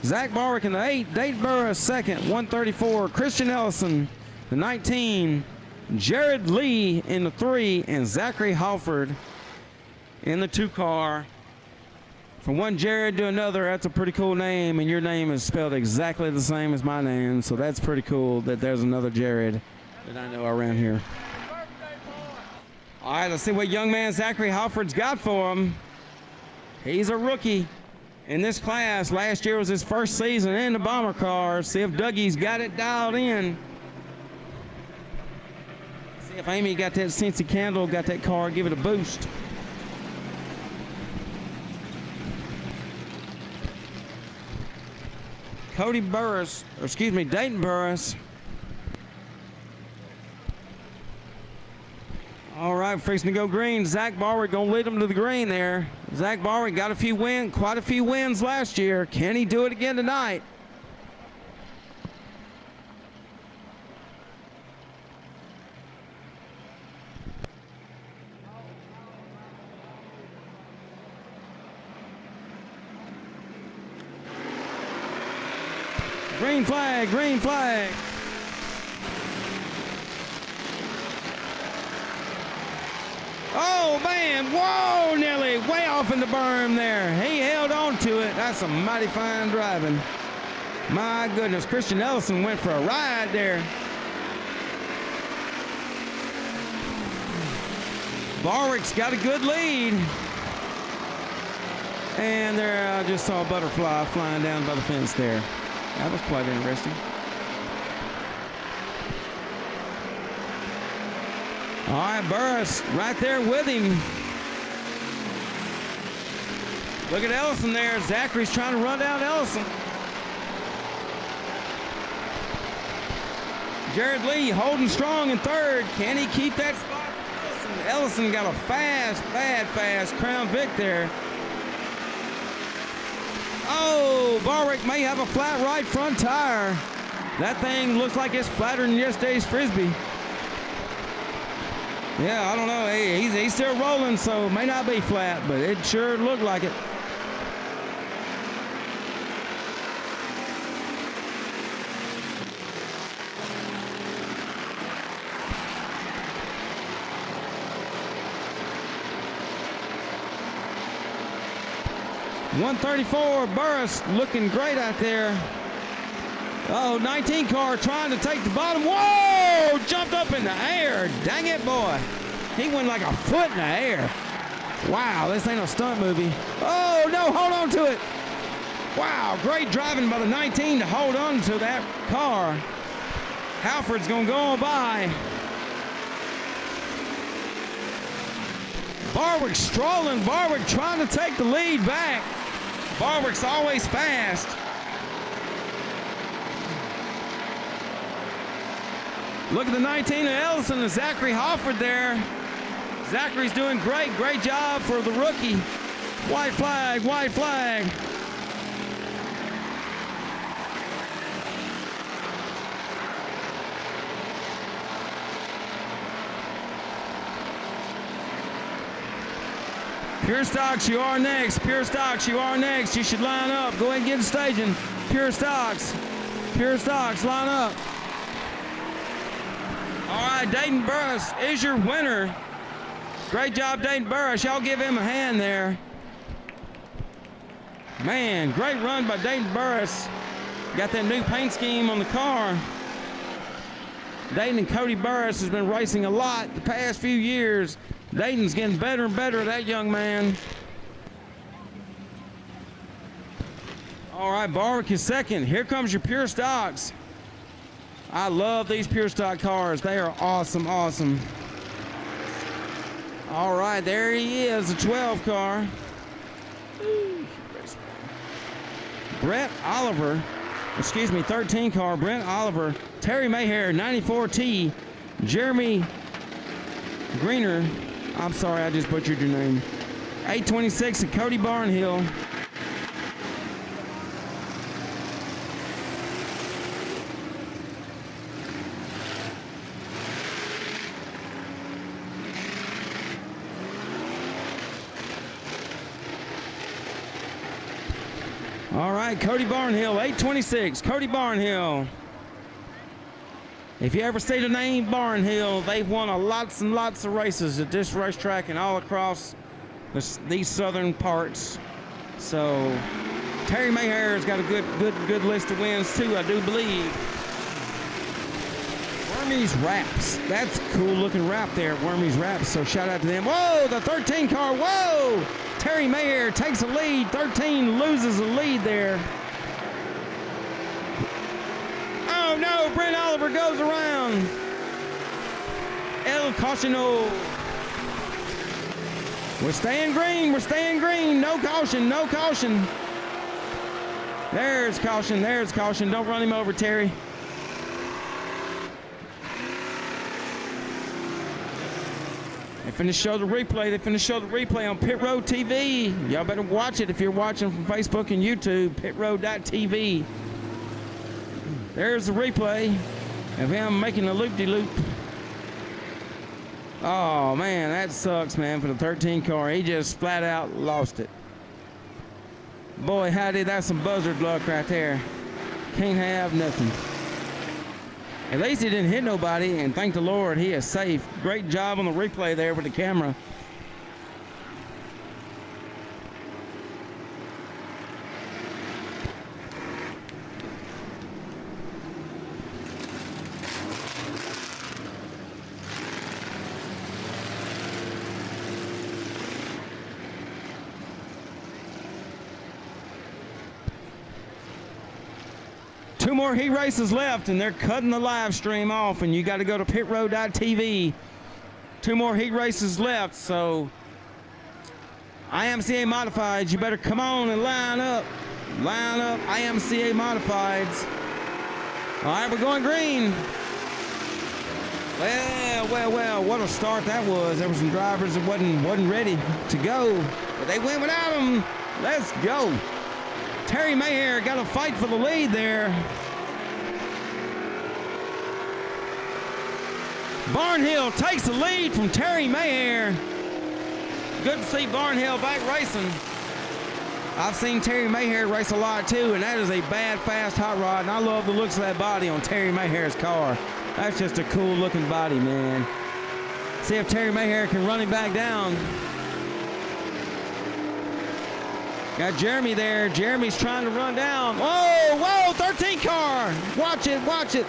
Zach Barwick in the 8, Dayton Burris second, 134. Christian Ellison, the 19. Jared Lee in the 3, and Zachary Halford in the 2 car. From one Jared to another, that's a pretty cool name, and your name is spelled exactly the same as my name, so that's pretty cool that there's another Jared that I know around here. All right, let's see what young man Zachary Halford's got for him. He's a rookie in this class. Last year was his first season in the bomber car. See if Dougie's got it dialed in. See if Amy got that Cincy candle, got that car, give it a boost. Dayton Burris. All right, fixing to go green. Zach Barwick gonna lead him to the green there. Zach Barwick got quite a few wins last year. Can he do it again tonight? Green flag, green flag. Oh, man, whoa, Nelly, way off in the berm there. He held on to it. That's some mighty fine driving. My goodness, Christian Ellison went for a ride there. Barwick's got a good lead. And there, I just saw a butterfly flying down by the fence there. That was quite interesting. All right, Burris right there with him. Look at Ellison there. Zachary's trying to run down Ellison. Jared Lee holding strong in 3rd. Can he keep that spot? Ellison got a fast Crown Vic there. Oh, Barwick may have a flat right front tire. That thing looks like it's flatter than yesterday's Frisbee. Yeah, I don't know. He's still rolling, so it may not be flat, but it sure looked like it. .134 Burris looking great out there. Oh, 19 car trying to take the bottom. Whoa! Jumped up in the air. Dang it, boy. He went like a foot in the air. Wow, this ain't a stunt movie. Oh, no, hold on to it. Wow, great driving by the 19 to hold on to that car. Halford's going to go on by. Barwick strolling. Barwick trying to take the lead back. Barwick's always fast. Look at the 19 of Ellison and Zachary Hofford there. Zachary's doing great. Great job for the rookie. White flag, white flag. Pure Stocks, you are next. Pure Stocks, you are next. You should line up. Go ahead and get the staging. Pure Stocks. Pure Stocks, line up. All right, Dayton Burris is your winner. Great job, Dayton Burris. Y'all give him a hand there. Man, great run by Dayton Burris. Got that new paint scheme on the car. Dayton and Cody Burris has been racing a lot the past few years. Dayton's getting better and better, that young man. All right, Barwick is second. Here comes your Pure Stocks. I love these Pure Stock cars. They are awesome, awesome. All right, there he is, the 12 car. Brett Oliver, 13 car, Brent Oliver, Terry Mayhair, 94T, Jeremy Greener, I'm sorry, I just butchered your name, 826 and Cody Barnhill. All right, Cody Barnhill, 826, Cody Barnhill. If you ever see the name Barnhill, they've won lots and lots of races at this racetrack and all across these southern parts. So Terry Mayhair's got a good list of wins too, I do believe. Wormy's Wraps, that's a cool looking wrap there, Wormy's Wraps. So shout out to them. Whoa, the 13 car, whoa! Terry Mayhair takes a lead. 13 loses a lead there. Oh no, Brent Oliver goes around. El Cautiono. We're staying green, we're staying green. No caution, no caution. There's caution, there's caution. Don't run him over, Terry. They finna show the replay. They finna show the replay on Pit Row TV. Y'all better watch it if you're watching from Facebook and YouTube. PitRow.tv. There's the replay of him making a loop-de-loop. Oh, man, that sucks, man, for the 13 car. He just flat out lost it. Boy, howdy, that's some buzzard luck right there. Can't have nothing. At least he didn't hit nobody, and thank the Lord, he is safe. Great job on the replay there with the camera. Two more heat races left, and they're cutting the live stream off, and you got to go to pitrow.tv. Two more heat races left, so IMCA Modifieds, you better come on and line up. Line up, IMCA Modifieds. All right, we're going green. Well, what a start that was. There were some drivers that wasn't ready to go, but they went without them. Let's go. Terry Mayhair got to fight for the lead there. Barnhill takes the lead from Terry Mayer. Good to see Barnhill back racing. I've seen Terry Mayer race a lot too, and that is a bad, fast hot rod, and I love the looks of that body on Terry Mayer's car. That's just a cool looking body, man. See if Terry Mayer can run him back down. Got Jeremy there. Jeremy's trying to run down. Whoa, whoa, 13 car. Watch it, watch it.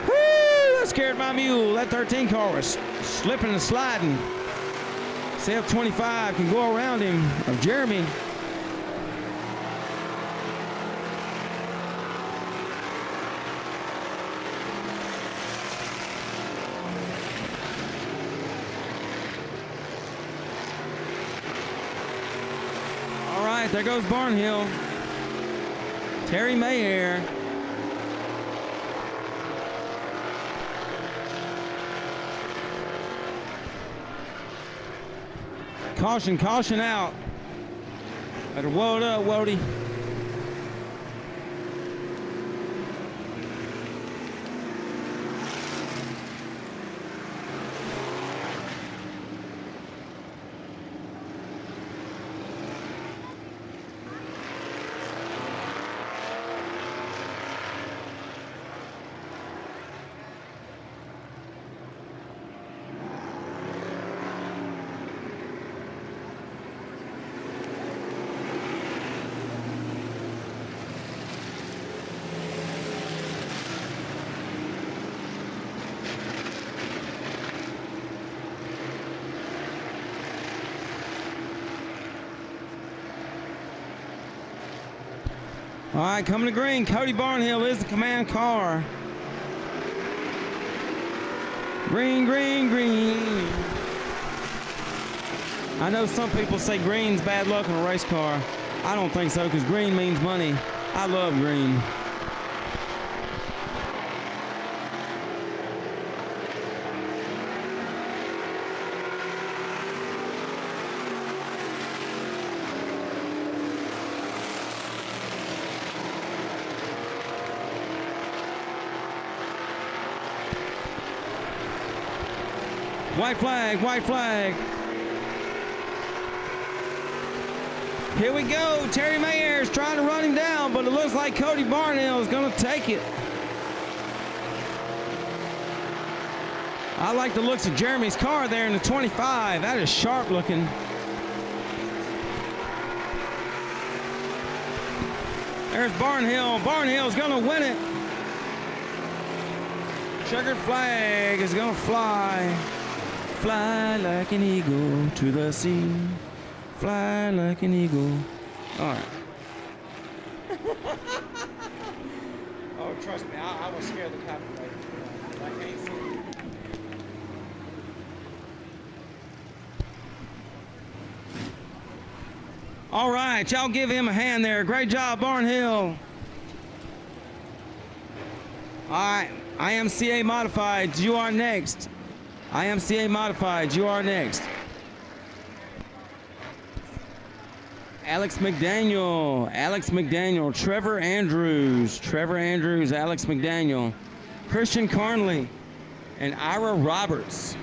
Woo, that scared my mule. That 13 car was slipping and sliding. See if 25 can go around him, of Jeremy. All right, there goes Barnhill. Terry Mayer. Caution, caution out. Better woad up, Wody. All right, coming to green. Cody Barnhill is the command car. Green, green, green. I know some people say green's bad luck in a race car. I don't think so, because green means money. I love green. White flag, white flag. Here we go. Terry Mayer is trying to run him down, but it looks like Cody Barnhill is going to take it. I like the looks of Jeremy's car there in the 25. That is sharp looking. There's Barnhill. Barnhill's going to win it. Checkered flag is going to fly. Fly like an eagle to the sea. Fly like an eagle. All right. Oh, trust me, I was scared of the copyright. I can't see. All right, y'all give him a hand there. Great job, Barnhill. All right, IMCA Modified, you are next. IMCA Modified, you are next. Alex McDaniel, Trevor Andrews, Alex McDaniel, Christian Carnley, and Ira Roberts.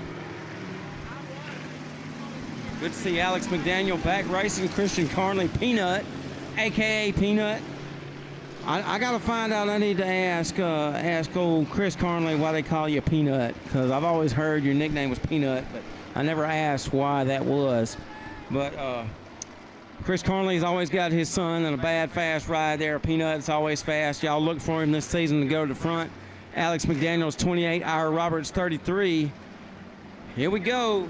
Good to see Alex McDaniel back racing. Christian Carnley, Peanut, AKA Peanut. I gotta find out. I need to ask old Chris Carnley why they call you Peanut, because I've always heard your nickname was Peanut, but I never asked why that was. But Chris Carnley's always got his son in a bad fast ride there. Peanut's always fast. Y'all look for him this season to go to the front. Alex McDaniel's 28, Ira Roberts 33. Here we go.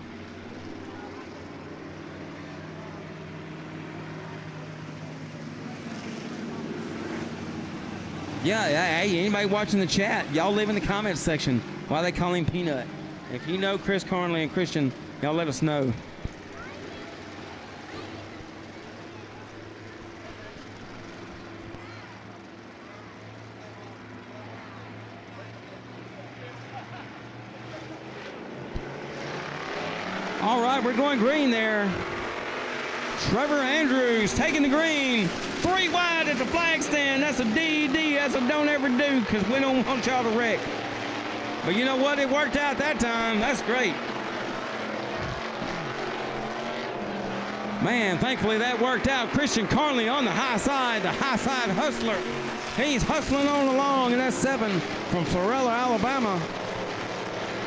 Yeah, hey, anybody watching the chat, y'all leave in the comments section why they call him Peanut. If you know Chris Carnley and Christian, y'all let us know. All right, we're going green there. Trevor Andrews taking the green. 3 wide at the flag stand. That's a DD. That's a don't ever do, because we don't want y'all to wreck. But you know what? It worked out that time. That's great. Man, thankfully that worked out. Christian Carnley on the high side hustler. He's hustling on along, and that's 7 from Florella, Alabama.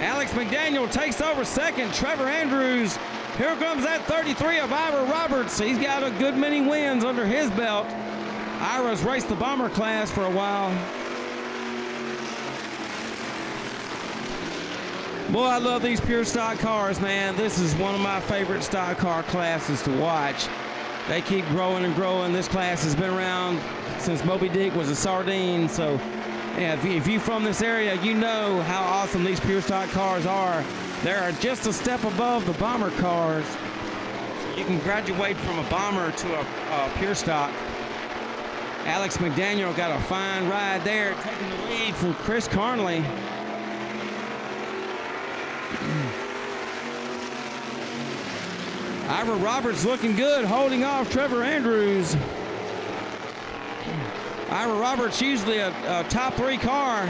Alex McDaniel takes over second. Trevor Andrews. Here comes that 33 of Ira Roberts. He's got a good many wins under his belt. Ira's raced the bomber class for a while. Boy, I love these pure stock cars, man. This is one of my favorite stock car classes to watch. They keep growing and growing. This class has been around since Moby Dick was a sardine. So, yeah, if you're from this area, you know how awesome these pure stock cars are. They're just a step above the bomber cars. So you can graduate from a bomber to a pure stock. Alex McDaniel got a fine ride there, taking the lead from Chris Carnley. Ira Roberts looking good, holding off Trevor Andrews. Ira Roberts usually a top 3 car.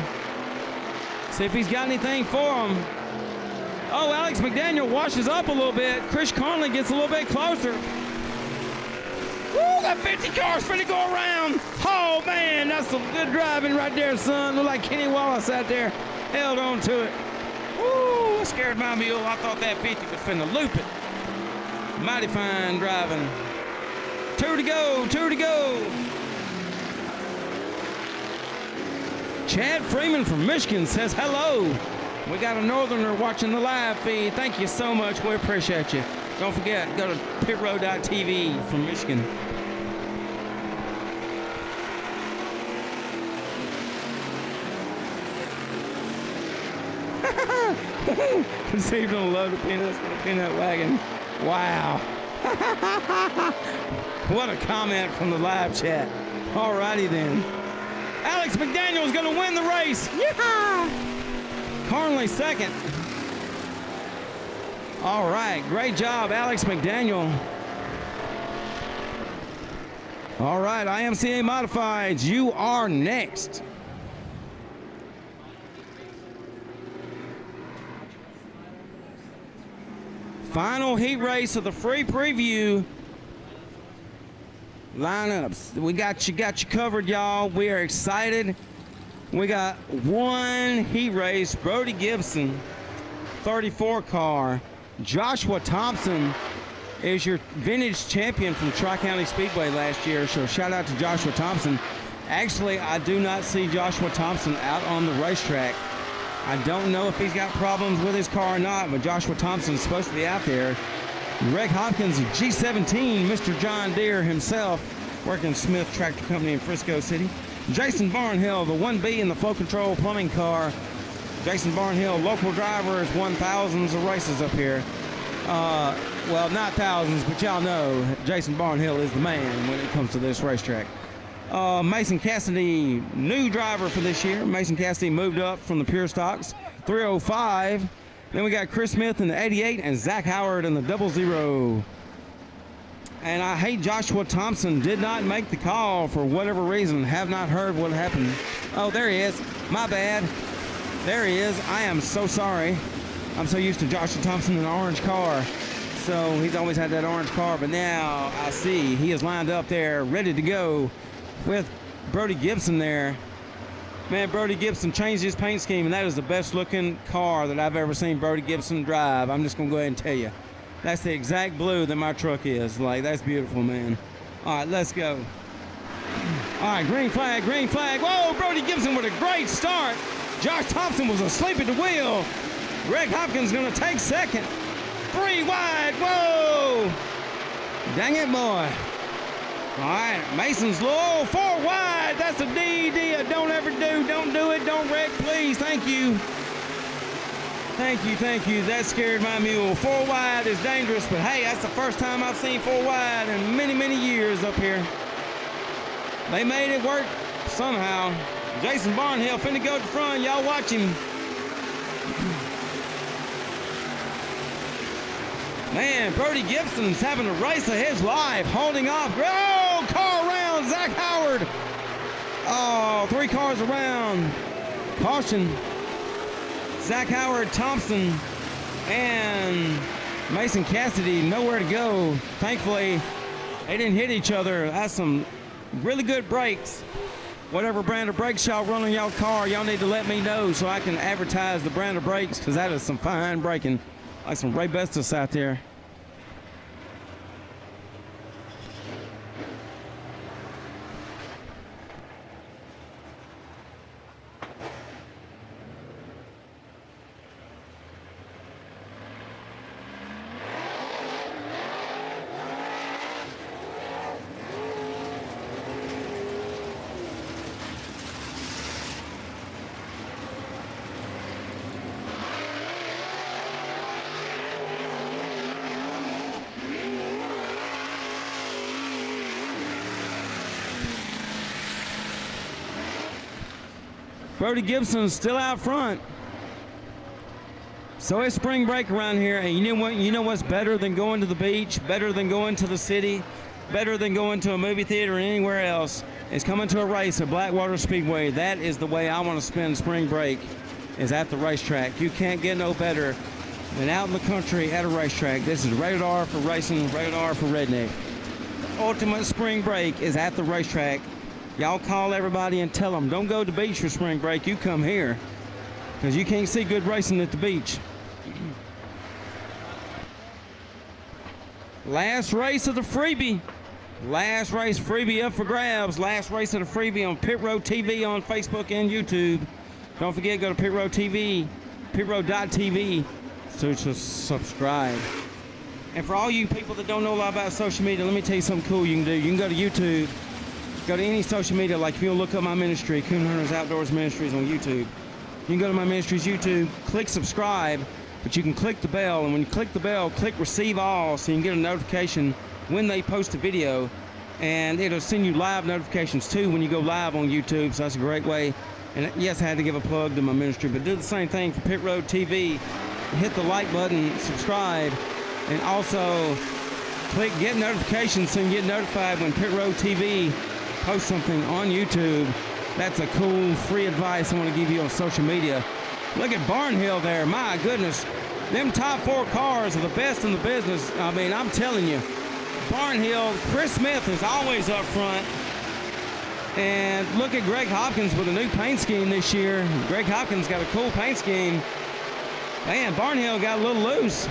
See if he's got anything for him. Oh, Alex McDaniel washes up a little bit. Chris Carnley gets a little bit closer. Woo, that 50 car's finna go around. Oh, man, that's some good driving right there, son. Look like Kenny Wallace out there. Held on to it. Woo, scared my mule. I thought that 50 was finna loop it. Mighty fine driving. 2 to go, 2 to go. Chad Freeman from Michigan says hello. We got a northerner watching the live feed. Thank you so much. We appreciate you. Don't forget, go to pitrow.tv from Michigan. Conceived on a load of peanuts with a peanut wagon. Wow. What a comment from the live chat. All righty then. Alex McDaniel is going to win the race. Yeah. Carnley second. All right. Great job, Alex McDaniel. All right. IMCA Modifieds, you are next. Final heat race of the free preview lineups. We got you covered, y'all. We are excited. We got one heat race. Brody Gibson, 34 car. Joshua Thompson is your vintage champion from Tri-County Speedway last year. So shout out to Joshua Thompson. Actually, I do not see Joshua Thompson out on the racetrack. I don't know if he's got problems with his car or not, but Joshua Thompson's supposed to be out there. Greg Hopkins, G17, Mr. John Deere himself, working Smith Tractor Company in Frisco City. Jason Barnhill, the 1B in the Flow Control Plumbing car. Jason Barnhill, local driver, has won thousands of races up here. Well, not thousands, but y'all know Jason Barnhill is the man when it comes to this racetrack. Mason Cassidy, new driver for this year. Mason Cassidy moved up from the pure stocks, 305. Then we got Chris Smith in the 88 and Zach Howard in the 00. And I hate Joshua Thompson did not make the call for whatever reason. Have not heard what happened. Oh, there he is. My bad. There he is. I am so sorry. I'm so used to Joshua Thompson in an orange car. So he's always had that orange car, but now I see he is lined up there, ready to go with Brody Gibson there. Man, Brody Gibson changed his paint scheme, and that is the best looking car that I've ever seen Brody Gibson drive. I'm just gonna go ahead and tell you. That's the exact blue that my truck is. Like, that's beautiful, man. All right, let's go. All right, green flag, green flag. Whoa, Brody Gibson with a great start. Josh Thompson was asleep at the wheel. Greg Hopkins gonna take second. 3 wide, whoa. Dang it, boy. All right, Mason's low, 4 wide. That's a DD. Don't ever do. Don't do it. Don't wreck, please. Thank you. Thank you, thank you. That scared my mule. 4 wide is dangerous, but hey, that's the first time I've seen 4 wide in many, many years up here. They made it work somehow. Jason Barnhill finna go to the front. Y'all watch him. Man, Brody Gibson's having a race of his life, holding off. Oh, car around, Zach Howard. Oh, 3 cars around. Caution. Zach Howard Thompson and Mason Cassidy nowhere to go. Thankfully, they didn't hit each other. That's some really good brakes. Whatever brand of brakes y'all run on y'all car, y'all need to let me know so I can advertise the brand of brakes, because that is some fine braking. Like some Ray Bestis out there. Brody Gibson's still out front. So it's spring break around here, and you know what? You know what's better than going to the beach, better than going to the city, better than going to a movie theater or anywhere else? Is coming to a race at Blackwater Speedway. That is the way I want to spend spring break, is at the racetrack. You can't get no better than out in the country at a racetrack. This is rated R for racing, rated R for redneck. Ultimate spring break is at the racetrack. Y'all call everybody and tell them, don't go to the beach for spring break, you come here, because you can't see good racing at the beach. Last race of the freebie. Last race freebie up for grabs. Last race of the freebie on Pit Row TV on Facebook and YouTube. Don't forget, go to Pit Row TV, pitrow.tv to subscribe. And for all you people that don't know a lot about social media, let me tell you something cool you can do. You can go to YouTube. Go to any social media, like if you'll look up my ministry, Coon Hunters Outdoors Ministries on YouTube. You can go to my ministry's YouTube, click subscribe, but you can click the bell, and when you click the bell, click receive all, so you can get a notification when they post a video, and it'll send you live notifications too when you go live on YouTube, so that's a great way. And yes, I had to give a plug to my ministry, but do the same thing for Pit Row TV. Hit the like button, subscribe, and also click get notifications so you can get notified when Pit Row TV post something on YouTube. That's a cool free advice I want to give you on social media. Look at Barnhill there. My goodness, them top 4 cars are the best in the business. I mean, I'm telling you, Barnhill, Chris Smith is always up front. And look at Greg Hopkins with a new paint scheme this year. Greg Hopkins got a cool paint scheme. Man, Barnhill got a little loose.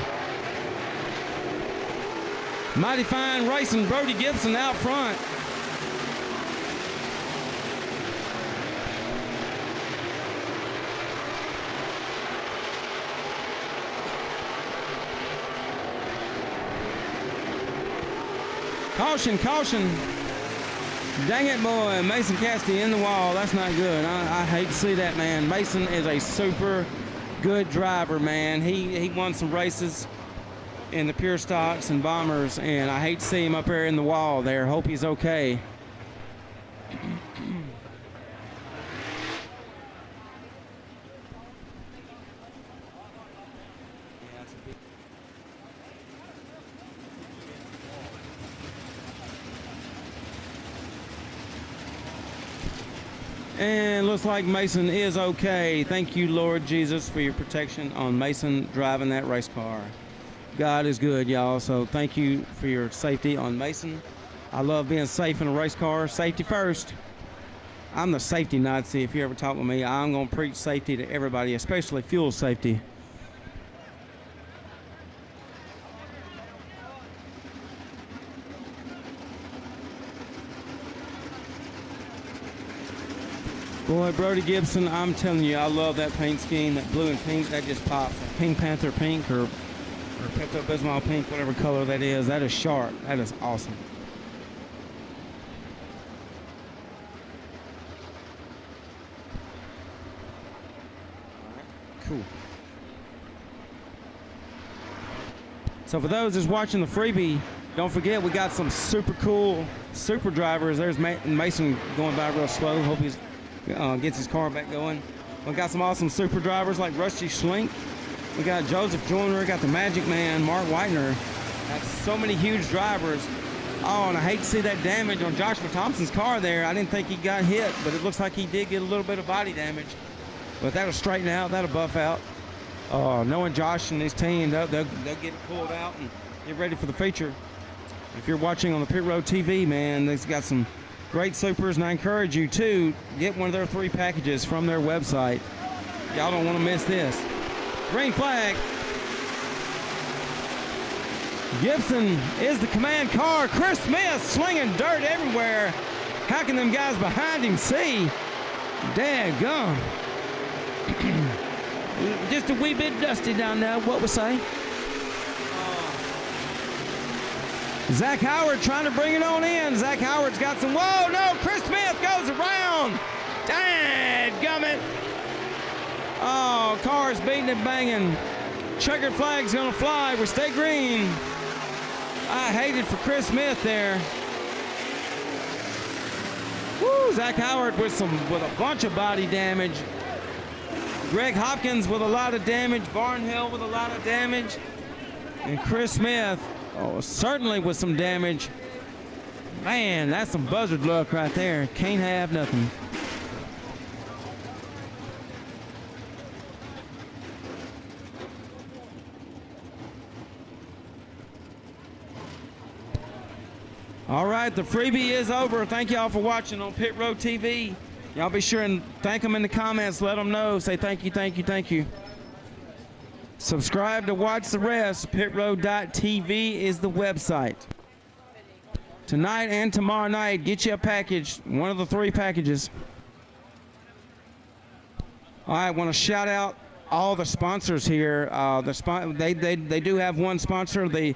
Mighty Fine Racing, Brody Gibson out front. Caution, caution. Dang it, boy. Mason Cassidy in the wall. That's not good. I hate to see that, man. Mason is a super good driver, man. He won some races in the Pure Stocks and Bombers, and I hate to see him up there in the wall there. Hope he's okay. And looks like Mason is okay. Thank you, Lord Jesus, for your protection on Mason driving that race car. God is good, y'all. So thank you for your safety on Mason. I love being safe in a race car. Safety first. I'm the safety Nazi. If you ever talk with me, I'm going to preach safety to everybody, especially fuel safety. Boy, Brody Gibson, I'm telling you, I love that paint scheme, that blue and pink, that just pops. Pink Panther pink or Pepto-Bismol pink, whatever color that is sharp. That is awesome. All right, cool. So for those that's watching the freebie, don't forget we got some super cool super drivers. There's Mason going by real slow. Hope he's gets his car back going. We got some awesome super drivers like Rusty Schlink. We got Joseph Joyner, got the Magic Man, Mark Whitener. Got so many huge drivers. Oh, and I hate to see that damage on Joshua Thompson's car there. I didn't think he got hit, but it looks like he did get a little bit of body damage. But that'll straighten out, that'll buff out. knowing Josh and his team, they'll get pulled out and get ready for the feature. If you're watching on the Pit Row TV, man, they've got some great supers, and I encourage you to get one of their 3 packages from their website. Y'all don't want to miss this. Green flag. Gibson is the command car. Chris Smith slinging dirt everywhere. How can them guys behind him see? Daggone. Just a wee bit dusty down there, what we say? Zach Howard trying to bring it on in. Zach Howard's got some, whoa, no, Chris Smith goes around. Dadgummit. Oh, cars beating and banging. Checkered flag's gonna fly. We stay green. I hated for Chris Smith there. Woo, Zach Howard with a bunch of body damage. Greg Hopkins with a lot of damage. Barnhill with a lot of damage. And Chris Smith, certainly with some damage. Man, that's some buzzard luck right there. Can't have nothing. All right, the freebie is over. Thank y'all for watching on Pit Row TV. Y'all be sure and thank them in the comments. Let them know. Say thank you, thank you, thank you. Subscribe to watch the rest. PitRow.tv is the website. Tonight and tomorrow night, get you a package, one of the 3 packages. All right, I want to shout out all the sponsors here. They do have one sponsor, the